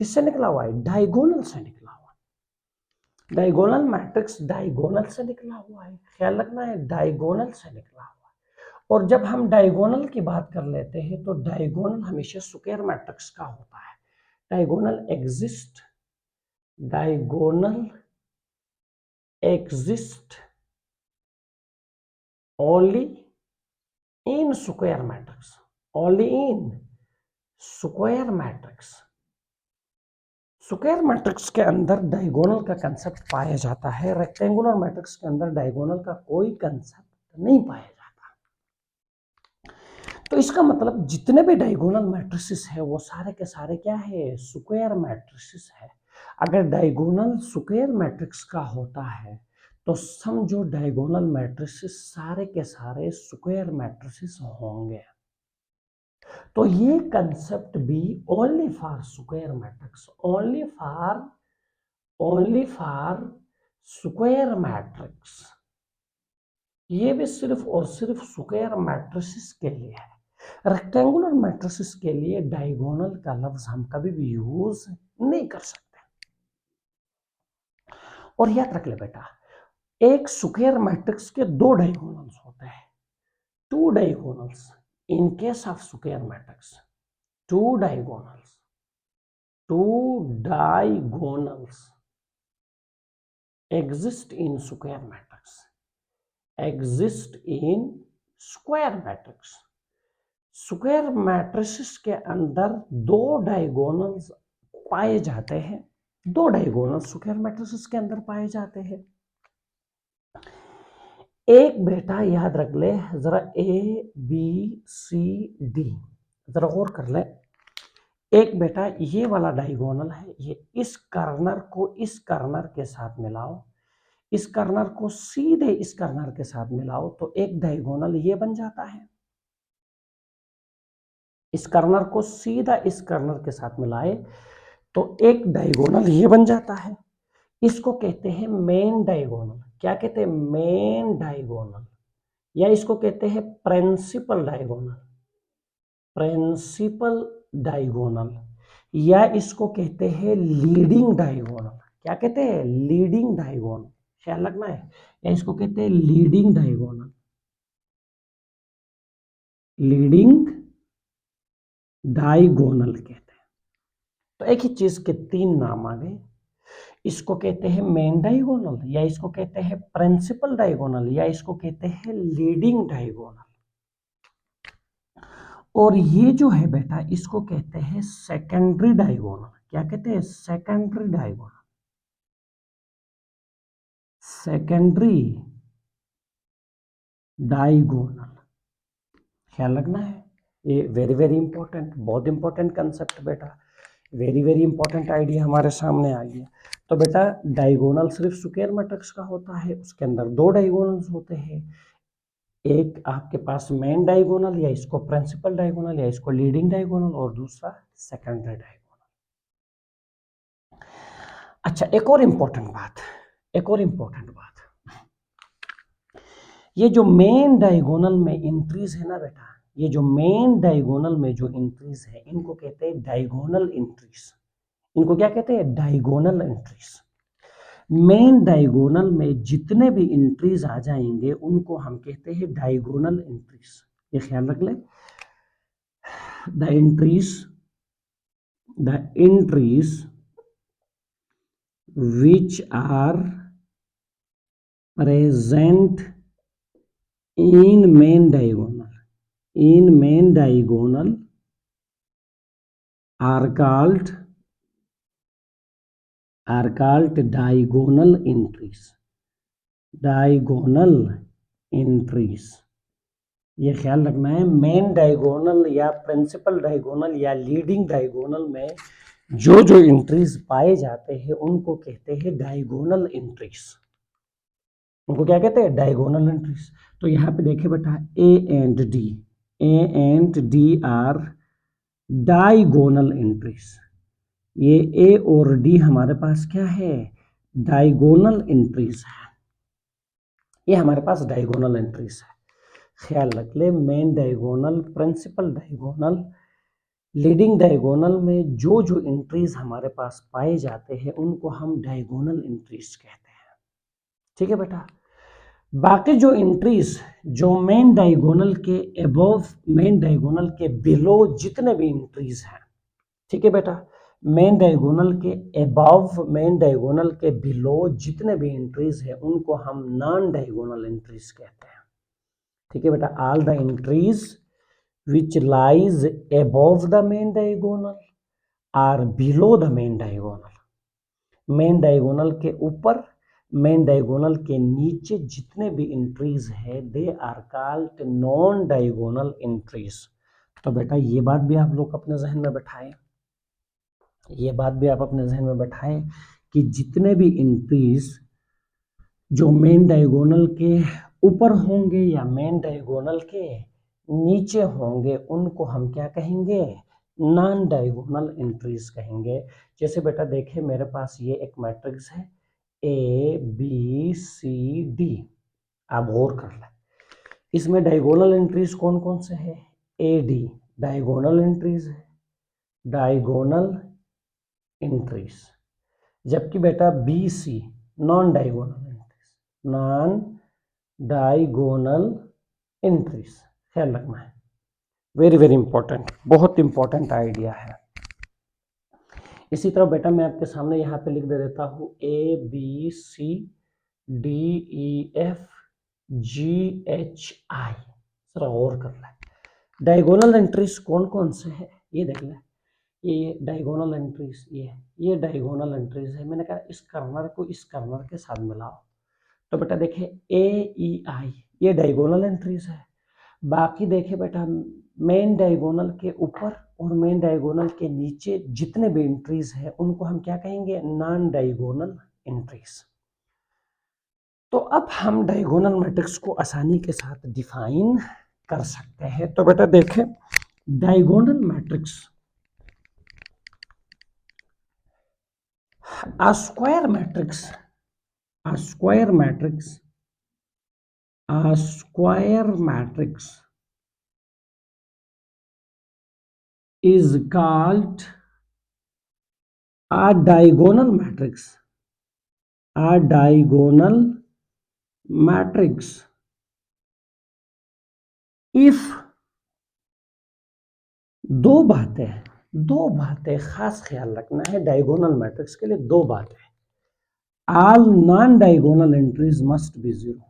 किससे निकला हुआ है, डायगोनल से निकला हुआ है। डायगोनल मैट्रिक्स डायगोनल से निकला हुआ है, ख्याल रखना है, डायगोनल से निकला हुआ है। और जब हम डायगोनल की बात कर लेते हैं तो डायगोनल हमेशा स्क्वायर मैट्रिक्स का होता है। Diagonal exist, diagonal exist only in square matrix, only in square matrix. Square matrix के अंदर डायगोनल का कंसेप्ट पाया जाता है, रेक्टेंगुलर मैट्रिक्स के अंदर डायगोनल का कोई कंसेप्ट नहीं पाया जाता। तो इसका मतलब जितने भी डायगोनल मैट्रिसेस है वो सारे के सारे क्या है, स्क्वायर मैट्रिसेस है। अगर डायगोनल स्क्वायर मैट्रिक्स का होता है तो समझो डायगोनल मैट्रिसेस सारे के सारे स्क्वायर मैट्रिसेस होंगे। तो ये कंसेप्ट भी only for square matrix, only for square matrix, ये भी सिर्फ और सिर्फ स्क्वायर मैट्रिसेस के लिए है। रेक्टेंगुलर मैट्रिसेस के लिए डायगोनल का लफ्ज हम कभी भी यूज नहीं कर सकते। और याद रख ले बेटा, एक स्क्वायर मैट्रिक्स के दो डायगोनल्स होते हैं, two diagonals in case of square matrix, two diagonals, two diagonals exist in square matrix, exist in square matrix। Square matrices के अंदर दो डायगोनल्स पाए जाते हैं, दो डायगोनल्स स्क्वायर मैट्रिसेस के अंदर पाए जाते हैं। एक बेटा याद रख ले जरा, ए बी सी डी, जरा गौर कर ले। एक बेटा ये वाला डायगोनल है, ये इस कर्नर को इस कर्नर के साथ मिलाओ, इस कर्नर को सीधे इस कर्नर के साथ मिलाओ तो एक डायगोनल ये बन जाता है। इस कर्नर को सीधा इस कर्नर के साथ मिलाए तो एक डायगोनल ये बन जाता है। इसको कहते हैं मेन डायगोनल। क्या कहते हैं, मेन डायगोनल, या इसको कहते हैं प्रिंसिपल डायगोनल, प्रिंसिपल डायगोनल, या इसको कहते हैं लीडिंग डायगोनल। क्या कहते हैं, लीडिंग डायगोनल, ख्याल रखना है, या इसको कहते हैं लीडिंग डायगोनल, लीडिंग डायगोनल कहते हैं। तो एक ही चीज के तीन नाम आ गए, इसको कहते हैं मेन डायगोनल, या इसको कहते हैं प्रिंसिपल डायगोनल, या इसको कहते हैं लीडिंग डायगोनल। और ये जो है बेटा इसको कहते हैं सेकेंडरी डायगोनल। क्या कहते हैं, सेकेंडरी डायगोनल। Secondary diagonal. ख्याल रखना है, ये वेरी वेरी इंपॉर्टेंट, बहुत इंपॉर्टेंट कंसेप्ट बेटा, वेरी वेरी इंपॉर्टेंट आइडिया हमारे सामने आ गया। तो बेटा डायगोनल सिर्फ स्क्वायर मैट्रिक्स का होता है, उसके अंदर दो डायगोनल्स होते हैं, एक आपके पास मेन डायगोनल या इसको प्रिंसिपल डायगोनल या इसको लीडिंग डायगोनल, और दूसरा सेकेंडरी डायगोनल। अच्छा एक और इंपॉर्टेंट बात, एक और इंपॉर्टेंट बात, ये जो मेन डायगोनल में इंट्रीज है ना बेटा, ये जो मेन डायगोनल में जो इंट्रीज है इनको कहते हैं डायगोनल इंट्रीज। इनको क्या कहते हैं? Diagonal entries. मेन डायगोनल में जितने भी एंट्रीज आ जाएंगे उनको हम कहते हैं डायगोनल एंट्रीज। ये ख्याल रख ले, the entries which are present in main diagonal are called diagonal entries। ये ख्याल रखना है, मेन डायगोनल या प्रिंसिपल डायगोनल या लीडिंग डायगोनल में जो जो एंट्रीज पाए जाते हैं उनको कहते हैं डायगोनल एंट्रीज। उनको क्या कहते हैं? Diagonal entries. तो यहाँ पे देखे बेटा A and D R diagonal entries. ये ए और डी हमारे पास क्या है? डायगोनल एंट्रीज है, ये हमारे पास डायगोनल एंट्रीज है। ख्याल रख ले, main diagonal, principal diagonal, leading diagonal में जो जो एंट्रीज हमारे पास पाए जाते हैं उनको हम डायगोनल एंट्रीज कहते हैं। ठीक है बेटा। बाकी जो एंट्रीज जो मेन डायगोनल के अबव, मेन डायगोनल के बिलो जितने भी एंट्रीज हैं, ठीक है बेटा, मेन डायगोनल के अबव, मेन डायगोनल के बिलो जितने भी एंट्रीज है उनको हम नॉन डायगोनल एंट्रीज कहते हैं। ठीक है बेटा। All the entries which lies above the main diagonal or below the main diagonal। Main diagonal के ऊपर, मेन डायगोनल के नीचे जितने भी एंट्रीज है they are called non diagonal entries. तो बेटा ये बात भी आप लोग अपने जहन में बैठाएं, ये बात भी आप अपने जहन में बैठाएं कि जितने भी एंट्रीज जो मेन डायगोनल के ऊपर होंगे या मेन डायगोनल के नीचे होंगे उनको हम क्या कहेंगे? नॉन डायगोनल एंट्रीज कहेंगे। जैसे बेटा देखे मेरे पास ये एक मैट्रिक्स है ए बी सी डी, आप गौर कर लें, इसमें डायगोनल एंट्रीज कौन कौन से है? ए डी डायगोनल एंट्रीज है, डायगोनल एंट्रीज, जबकि बेटा B C non diagonal entries, non diagonal entries. ख्याल रखना है, वेरी वेरी इंपॉर्टेंट, बहुत इंपॉर्टेंट आइडिया है। इसी तरह बेटा मैं आपके सामने यहाँ पे लिख दे देता हूँ A B C D E F G H I. जरा गौर कर ले, डायगोनल एंट्रीज कौन कौन से है ये देख ले। ये डायगोनल एंट्रीज, ये डायगोनल एंट्रीज है। मैंने कहा इस कर्नर को इस कर्नर के साथ मिलाओ, तो बेटा देखे ए ई आई ये डायगोनल एंट्रीज है। बाकी देखे बेटा मेन डायगोनल के ऊपर और मेन डायगोनल के नीचे जितने भी एंट्रीज है उनको हम क्या कहेंगे? Non diagonal entries. तो अब हम डायगोनल मैट्रिक्स को आसानी के साथ डिफाइन कर सकते हैं। तो बेटा देखें diagonal matrix, a square matrix, a square matrix, a square matrix is called a diagonal matrix, a diagonal matrix if दो बातें खास ख्याल रखना है डायगोनल मैट्रिक्स के लिए, दो बातें। All non diagonal entries must be zero,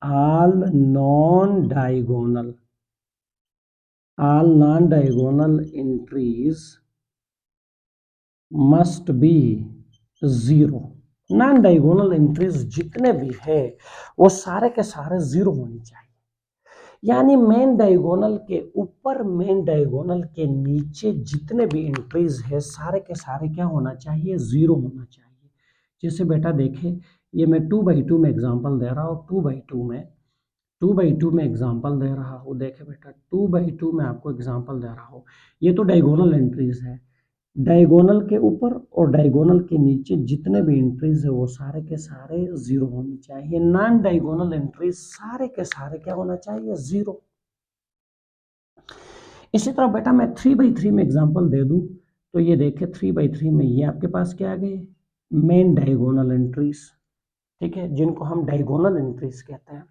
all non diagonal entries must be zero. Non diagonal entries जितने भी है वो सारे के सारे जीरो होनी चाहिए। यानी मेन डायगोनल के ऊपर मेन डायगोनल के नीचे जितने भी एंट्रीज है सारे के सारे क्या होना चाहिए, जीरो होना चाहिए। जैसे बेटा देखे ये मैं 2/2 में एग्जांपल दे रहा हूँ, 2/2 में एग्जांपल दे रहा हूँ। देखे बेटा 2/2 में आपको एग्जांपल दे रहा हूँ। ये तो डायगोनल एंट्रीज है, डायगोनल के ऊपर और डायगोनल के नीचे जितने भी एंट्रीज है वो सारे के सारे जीरो होनी चाहिए। नॉन डायगोनल एंट्रीज सारे के सारे क्या होना चाहिए, जीरो। इसी तरह बेटा मैं 3/3 में एग्जांपल दे दूं तो ये देखे 3/3 में ये आपके पास क्या आ गए, मेन डायगोनल एंट्रीज, ठीक है, जिनको हम डायगोनल एंट्रीज कहते हैं।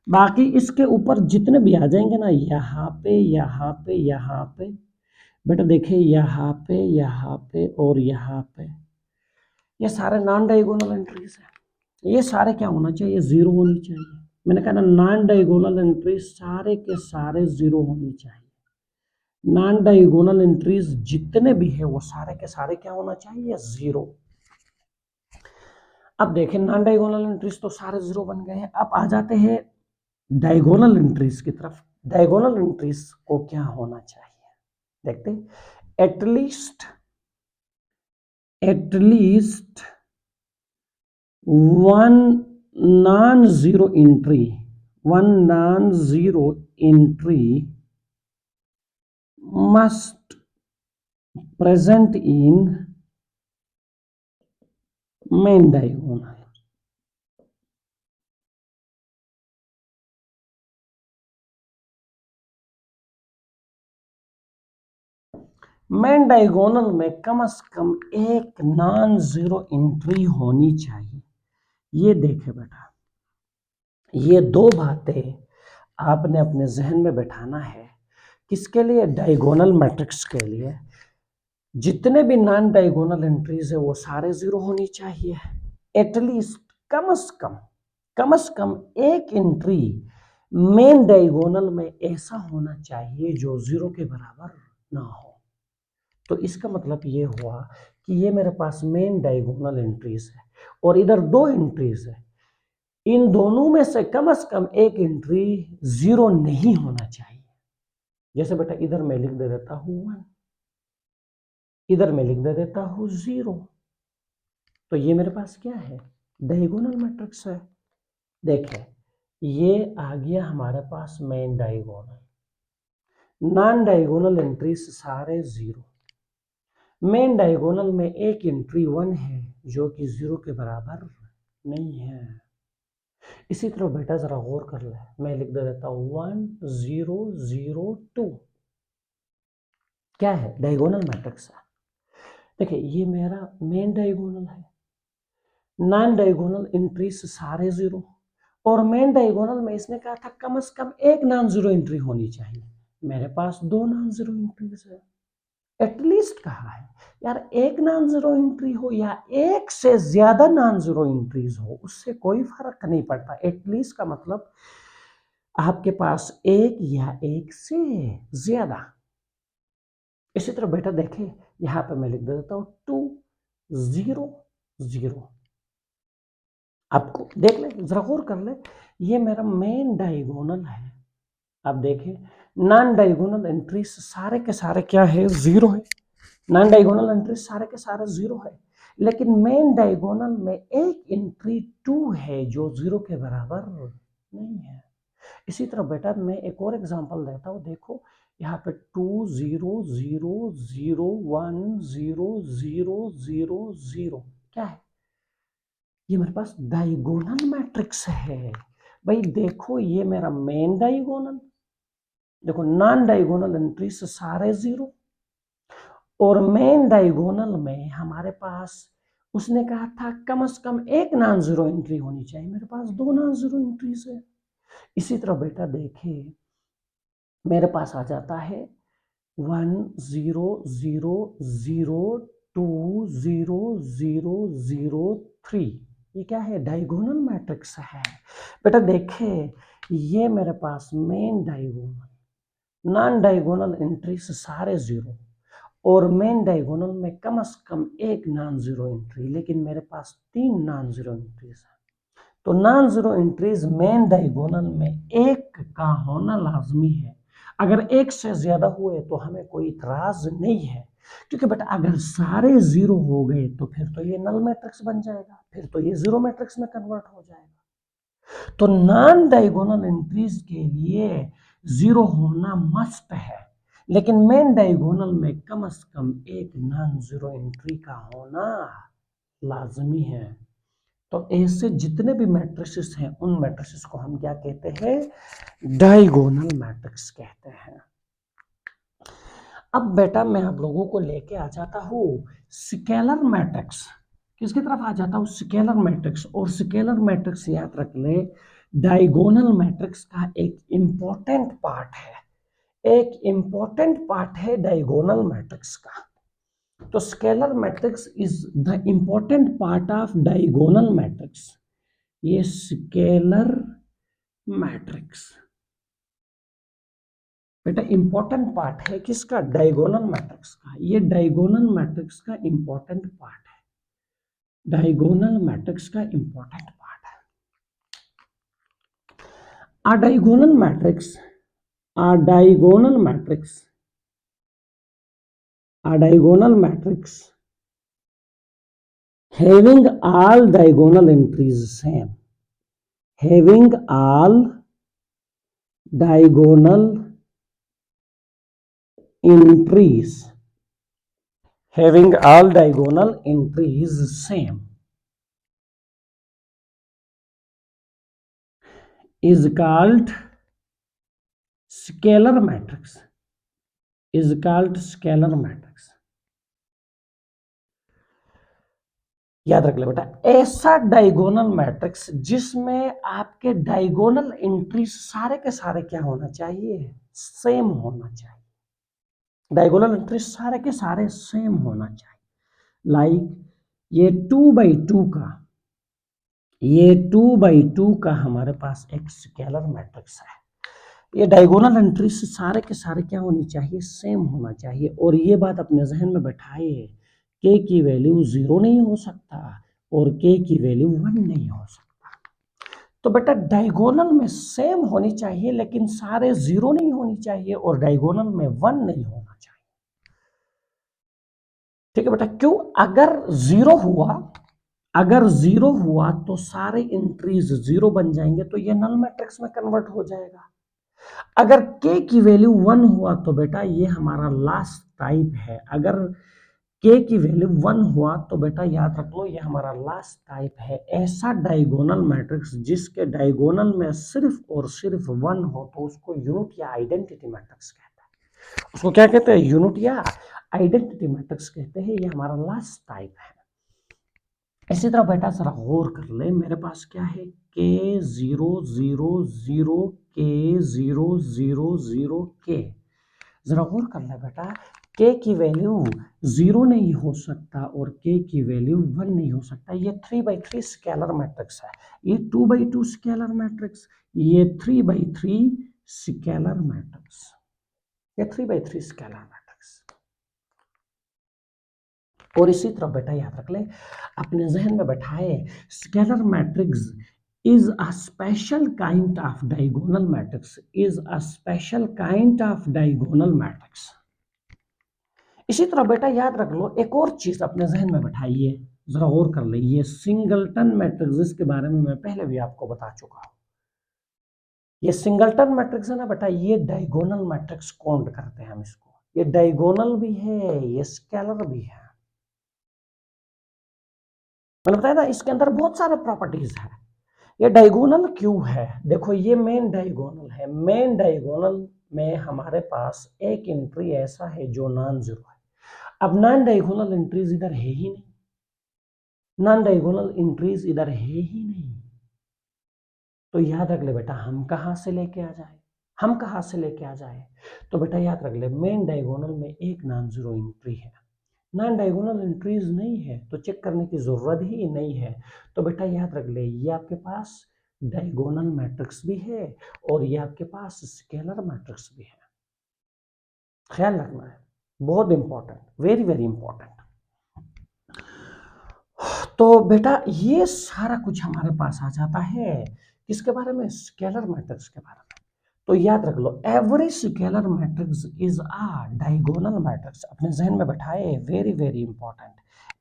बाकी इसके ऊपर जितने भी आ जाएंगे ना, यहाँ पे यहाँ पे यहाँ पे बेटा देखिए यहाँ पे और यहाँ पे, ये सारे नॉन डायगोनल एंट्रीज है। ये सारे क्या होना चाहिए, जीरो होनी चाहिए। मैंने कहा ना नॉन डायगोनल एंट्रीज सारे के सारे जीरो होनी चाहिए। नॉन डायगोनल एंट्रीज जितने भी है वो सारे के सारे क्या होना चाहिए, जीरो। अब देखें नॉन डायगोनल एंट्रीज तो सारे जीरो बन गए हैं। अब आ जाते हैं डायगोनल एंट्रीज की तरफ। डायगोनल एंट्रीज को क्या होना चाहिए, देखते हैं। At least one non zero entry must present in main diagonal। Main diagonal में कम से कम एक नॉन जीरो एंट्री होनी चाहिए। ये देखे बेटा, ये दो बातें आपने अपने जहन में बैठाना है। किसके लिए, डायगोनल मैट्रिक्स के लिए। जितने भी नॉन डायगोनल एंट्रीज है वो सारे जीरो होनी चाहिए। एटलीस्ट कम से कम एक एंट्री मेन डायगोनल में ऐसा होना चाहिए जो जीरो के बराबर ना हो। तो इसका मतलब ये हुआ कि ये मेरे पास मेन डायगोनल एंट्रीज है और इधर दो एंट्रीज है। इन दोनों में से कम एक एंट्री जीरो नहीं होना चाहिए। जैसे बेटा इधर मैं लिख दे देता हूं 1, इधर मैं लिख दे देता हूं 0। तो ये मेरे पास क्या है, डायगोनल मैट्रिक्स है। देखें ये आ गया हमारे पास main diagonal. Non diagonal entries सारे जीरो। मेन डायगोनल में एक एंट्री 1 है जो कि जीरो के बराबर नहीं है। इसी तरह बेटा जरा गौर कर ले, मैं लिख दे देता हूं 1 0 0 2। क्या है, डायगोनल मैट्रिक्स है। देखिए ये मेरा मेन डायगोनल है, नॉन डायगोनल एंट्रीज सारे जीरो, और मेन डायगोनल में इसने कहा था कम से कम एक नॉन जीरो एंट्री होनी चाहिए। मेरे पास दो नॉन जीरो एंट्रीज है। एटलीस्ट कहा है यार, एक नॉन जीरो एंट्री हो या एक से ज्यादा नॉन जीरो एंट्रीज हो उससे कोई फर्क नहीं पड़ता। एटलीस्ट का मतलब आपके पास एक या एक से ज्यादा। इसी तरह बेटा देखें यहां पे मैं लिख देता हूं 2 0 0। आपको देख ले, जरा गौर कर ले, ये मेरा मेन डायगोनल है। अब देखें नॉन डायगोनल एंट्रीज सारे के सारे क्या है, जीरो है। नॉन डायगोनल एंट्री सारे के सारे जीरो है, लेकिन मेन डायगोनल में एक एंट्री 2 है जो जीरो के बराबर नहीं है। इसी तरह बेटा मैं एक और एग्जांपल देता हूँ। देखो यहाँ पे 2 0 0 0 1 0 0 0 0 क्या है, ये मेरे पास डायगोनल मैट्रिक्स है। भाई देखो ये मेरा मेन डायगोनल, देखो नॉन डायगोनल एंट्रीज सारे जीरो, और मेन डायगोनल में हमारे पास उसने कहा था कम से कम एक नॉन जीरो एंट्री होनी चाहिए। मेरे पास दो नॉन जीरो एंट्रीज है। इसी तरह बेटा देखिए मेरे पास आ जाता है 1 0 0 0 2 0 0 0 3। ये क्या है, डायगोनल मैट्रिक्स है। बेटा देखे ये मेरे पास main diagonal, non diagonal entries सारे जीरो, और मेन डायगोनल में कम से कम एक नॉन जीरो एंट्री, लेकिन मेरे पास 3 नॉन जीरो एंट्रीज है। तो non zero entries main diagonal में एक का होना लाजमी है। अगर एक से ज्यादा हुए तो हमें कोई इतराज नहीं है, क्योंकि बेटा अगर सारे जीरो हो गए तो फिर तो ये नल मैट्रिक्स बन जाएगा, फिर तो ये जीरो मैट्रिक्स में कन्वर्ट हो जाएगा। तो नॉन डायगोनल एंट्रीज के लिए जीरो होना मस्ट है, लेकिन मेन डायगोनल में कम से कम एक नॉन जीरो एंट्री का होना लाजमी है। तो ऐसे जितने भी मैट्रिसेस हैं उन मैट्रिसेस को हम क्या कहते हैं, डायगोनल मैट्रिक्स कहते हैं। अब बेटा मैं आप लोगों को लेके आ जाता हूँ स्केलर मैट्रिक्स, किसकी तरफ आ जाता हूँ, स्केलर मैट्रिक्स। और स्केलर मैट्रिक्स याद रख ले डायगोनल मैट्रिक्स का एक इंपॉर्टेंट पार्ट है, एक इंपॉर्टेंट पार्ट है डायगोनल मैट्रिक्स का। तो scalar matrix is the important part of diagonal matrix. ये स्केलर मैट्रिक्स बेटा इंपॉर्टेंट पार्ट है किसका, डायगोनल मैट्रिक्स का। ये डायगोनल मैट्रिक्स का इंपॉर्टेंट पार्ट है, डायगोनल मैट्रिक्स का इंपॉर्टेंट पार्ट है। A diagonal matrix, a diagonal matrix, a diagonal matrix having all diagonal entries same, having all diagonal entries, having all diagonal entries same is called scalar matrix, is called scalar matrix। याद रख ले बेटा, ऐसा diagonal matrix जिसमें आपके diagonal entry सारे के सारे क्या होना चाहिए, सेम होना चाहिए। डायगोनल एंट्री सारे के सारे सेम होना चाहिए। लाइक ये 2/2 का, ये 2/2 का हमारे पास एक स्केलर मैट्रिक्स है। ये डायगोनल एंट्री से सारे के सारे क्या होनी चाहिए, सेम होना चाहिए। और ये बात अपने जहन में बैठाइए, के की वैल्यू 0 नहीं हो सकता और के की वैल्यू 1 नहीं हो सकता। तो बेटा डायगोनल में सेम होनी चाहिए, लेकिन सारे 0 नहीं होनी चाहिए और डायगोनल में 1 नहीं होना चाहिए। ठीक है बेटा, क्यों, अगर 0 हुआ, अगर 0 हुआ तो सारे एंट्रीज 0 बन जाएंगे, तो ये नल मैट्रिक्स में कन्वर्ट हो जाएगा। अगर k की वैल्यू 1 हुआ तो बेटा ये हमारा लास्ट टाइप है। अगर k की वैल्यू 1 हुआ तो बेटा याद रख लो ये हमारा लास्ट टाइप है। ऐसा डायगोनल मैट्रिक्स जिसके डायगोनल में सिर्फ और सिर्फ 1 हो तो उसको यूनिट या आइडेंटिटी मैट्रिक्स कहता है। उसको क्या कहते हैं, यूनिट या आइडेंटिटी मैट्रिक्स कहते हैं। ये हमारा लास्ट टाइप है। इसी तरह बेटा जरा गौर कर ले, मेरे पास क्या है, K0 0 0 K0 0 0 K। जरा गौर कर ले बेटा, K की वैल्यू 0 नहीं हो सकता और K की वैल्यू 1 नहीं हो सकता। ये 3/3 स्केलर मैट्रिक्स है, ये 2/2 स्केलर मैट्रिक्स, ये 3/3 स्केलर मैट्रिक्स, ये 3/3 स्केलर मैट्रिक्स। और इसी तरह बेटा याद रख ले, अपने जहन में बैठाए, scalar matrix is a special kind of diagonal matrix, is a special kind of diagonal matrix। इसी तरह बेटा याद रख लो, एक और चीज अपने जहन में बैठाइए, जरा गौर कर ले, ये सिंगलटन मैट्रिक्स जिसके बारे में मैं पहले भी आपको बता चुका हूं। ये सिंगलटन मैट्रिक्स है ना बेटा, ये डायगोनल मैट्रिक्स काउंट करते हैं हम इसको। ये डायगोनल भी है, ये स्केलर भी है। मैंने बताया था इसके अंदर बहुत सारे प्रॉपर्टीज है। ये डायगोनल क्यों है, देखो ये मेन डायगोनल है। मेन डायगोनल में हमारे पास एक एंट्री ऐसा है जो नॉन जीरो है। अब नॉन डायगोनल एंट्रीज इधर है ही नहीं, नॉन डायगोनल एंट्रीज इधर है ही नहीं। तो याद रख ले बेटा, हम कहां से लेके आ जाए, हम कहां से लेके आ जाए, तो बेटा याद रख ले, मेन डायगोनल में एक नॉन जीरो एंट्री है। नॉन डायगोनल एंट्रीज नहीं है तो चेक करने की जरूरत ही नहीं है। तो बेटा याद रख ले, ये आपके पास डायगोनल मैट्रिक्स भी है और ये आपके पास स्केलर मैट्रिक्स भी है, ख्याल रखना है। बहुत इंपॉर्टेंट, वेरी वेरी इंपॉर्टेंट। तो बेटा ये सारा कुछ हमारे पास आ जाता है किसके बारे में, स्केलर मैट्रिक्स के बारे में। तो याद रख लो, every scalar matrix is a diagonal matrix, अपने जहन में बैठाए, very very important.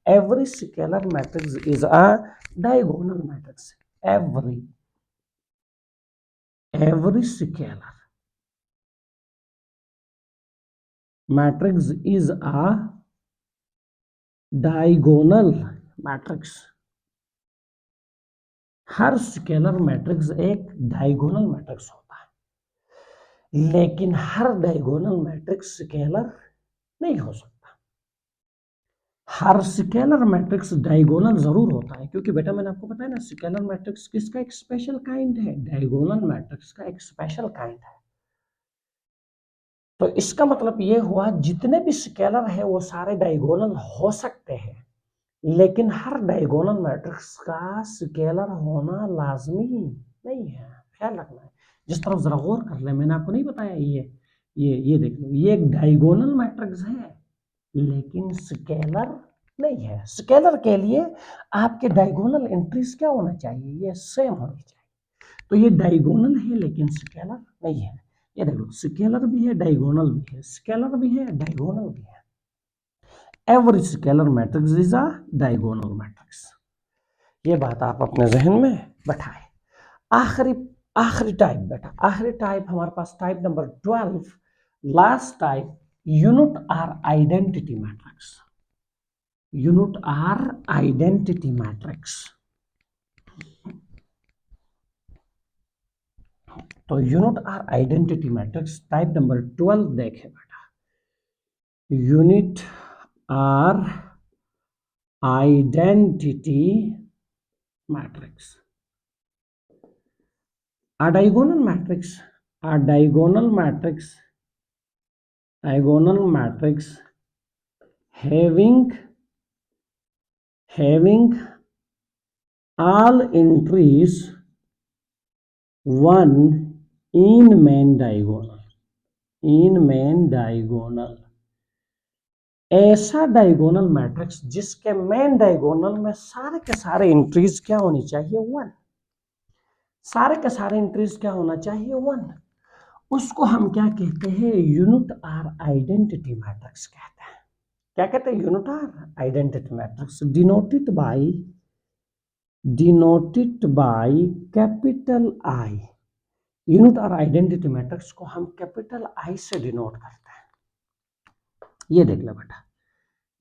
Every scalar matrix is a diagonal matrix. Every scalar matrix is a diagonal matrix. हर स्केलर मैट्रिक्स एक डायगोनल मैट्रिक्स होता है, लेकिन हर डायगोनल मैट्रिक्स स्केलर नहीं हो सकता। हर स्केलर मैट्रिक्स डायगोनल जरूर होता है, क्योंकि बेटा मैंने आपको बताया ना, स्केलर मैट्रिक्स किसका एक स्पेशल काइंड है, डायगोनल मैट्रिक्स का एक स्पेशल काइंड है। तो इसका मतलब ये हुआ जितने भी स्केलर है वो सारे डायगोनल हो सकते हैं, लेकिन हर डायगोनल मैट्रिक्स का स्केलर होना लाजमी नहीं है, ख्याल रखना है। जिस तरफ जरा गौर कर ले, मैंने आपको नहीं बताया, ये देख लो, ये एक डायगोनल मैट्रिक्स है लेकिन स्केलर नहीं है। स्केलर के लिए आपके डायगोनल एंट्रीज क्या होना चाहिए, ये सेम होनी चाहिए। तो ये डायगोनल है लेकिन स्केलर नहीं है। ये देखो, स्केलर भी है डायगोनल भी है, स्केलर भी है डायगोनल भी है। Every scalar matrix is a diagonal matrix. ये बात आप अपने जहन में बैठाए। आखिरी आखिरी टाइप बेटा, आखिरी टाइप हमारे पास type number 12, last type, unit or identity matrix. Unit or identity matrix. तो unit or identity matrix type number 12 देखे बेटा। Unit or identity matrix. A diagonal matrix, a diagonal matrix, diagonal matrix having all entries 1 in main diagonal, ऐसा diagonal matrix जिसके main diagonal में सारे के सारे entries क्या होनी चाहिए, 1। सारे के सारे एंट्रीज क्या होना चाहिए, 1। उसको हम क्या कहते हैं, यूनिट आर आइडेंटिटी मैट्रिक्स कहते हैं। क्या कहते हैं, unit or identity matrix, denoted by capital I. Unit or identity matrix को हम कैपिटल आई से डिनोट करते हैं। ये देख लो बेटा,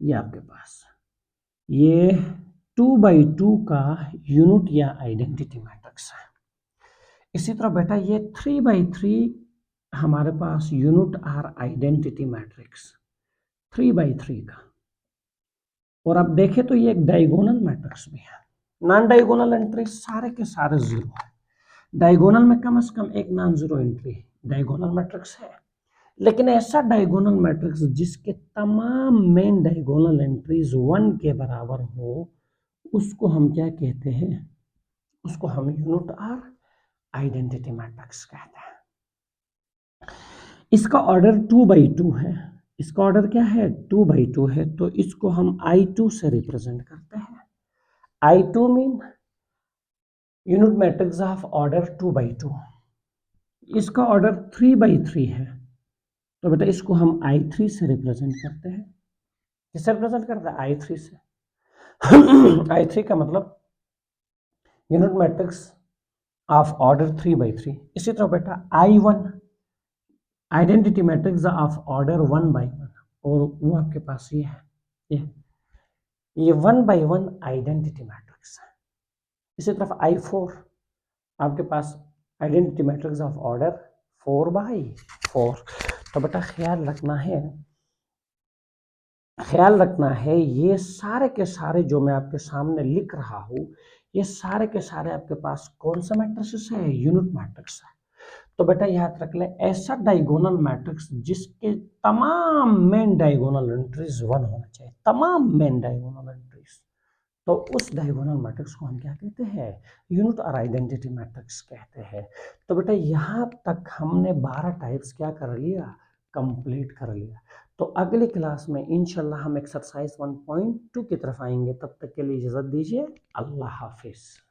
ये आपके पास ये 2/2 का यूनिट या आइडेंटिटी मैट्रिक्स है। इसी तरह बेटा ये 3/3 हमारे पास यूनिट आर आइडेंटिटी मैट्रिक्स 3/3 का। और अब देखें तो ये एक डायगोनल मैट्रिक्स भी है। नॉन डायगोनल एंट्री सारे के सारे जीरो है। डायगोनल में कम से कम एक non zero entry diagonal matrix है, लेकिन ऐसा डायगोनल मैट्रिक्स जिसके तमाम मेन डायगोनल एंट्रीज 1 के बराबर हो, उसको हम क्या कहते हैं, उसको हम यूनिट आर आइडेंटिटी मैट्रिक्स कहते हैं। इसका ऑर्डर 2/2 है। इसका ऑर्डर क्या है, 2/2 है। तो इसको हम I2 से रिप्रेजेंट करते हैं। I2 mean unit matrix of order 2/2। इसका ऑर्डर 3/3 है, तो बेटा इसको हम I3 से रिप्रेजेंट करते हैं। किससे रिप्रेजेंट करते हैं, I3 से। I3 का मतलब यूनिट मैट्रिक्स ऑफ ऑर्डर 3/3। इसी तरह बेटा I1 identity matrix of order 1/1, और वो आपके पास ये है, ये 1/1 आइडेंटिटी मैट्रिक्स है। इसी तरफ I4 आपके पास आइडेंटिटी मैट्रिक्स ऑफ ऑर्डर 4/4। तो बेटा ख्याल रखना है ये सारे के सारे जो मैं आपके सामने लिख रहा हूँ, ये सारे के सारे आपके पास कौन सा मैट्रिक्स है, यूनिट मैट्रिक्स है। तो बेटा याद रख ले, ऐसा डायगोनल मैट्रिक्स जिसके तमाम मेन डायगोनल एंट्रीज 1 होना चाहिए, तमाम मेन डायगोनल एंट्रीज, तो उस डायगोनल मैट्रिक्स को हम क्या कहते हैं, यूनिट और आइडेंटिटी मैट्रिक्स कहते हैं। तो बेटा यहाँ तक हमने 12 टाइप्स क्या कर लिया, कंप्लीट कर लिया। तो अगली क्लास में इंशाल्लाह हम एक्सरसाइज 1.2 की तरफ आएंगे। तब तक के लिए इजाज़त दीजिए। अल्लाह हाफिज़।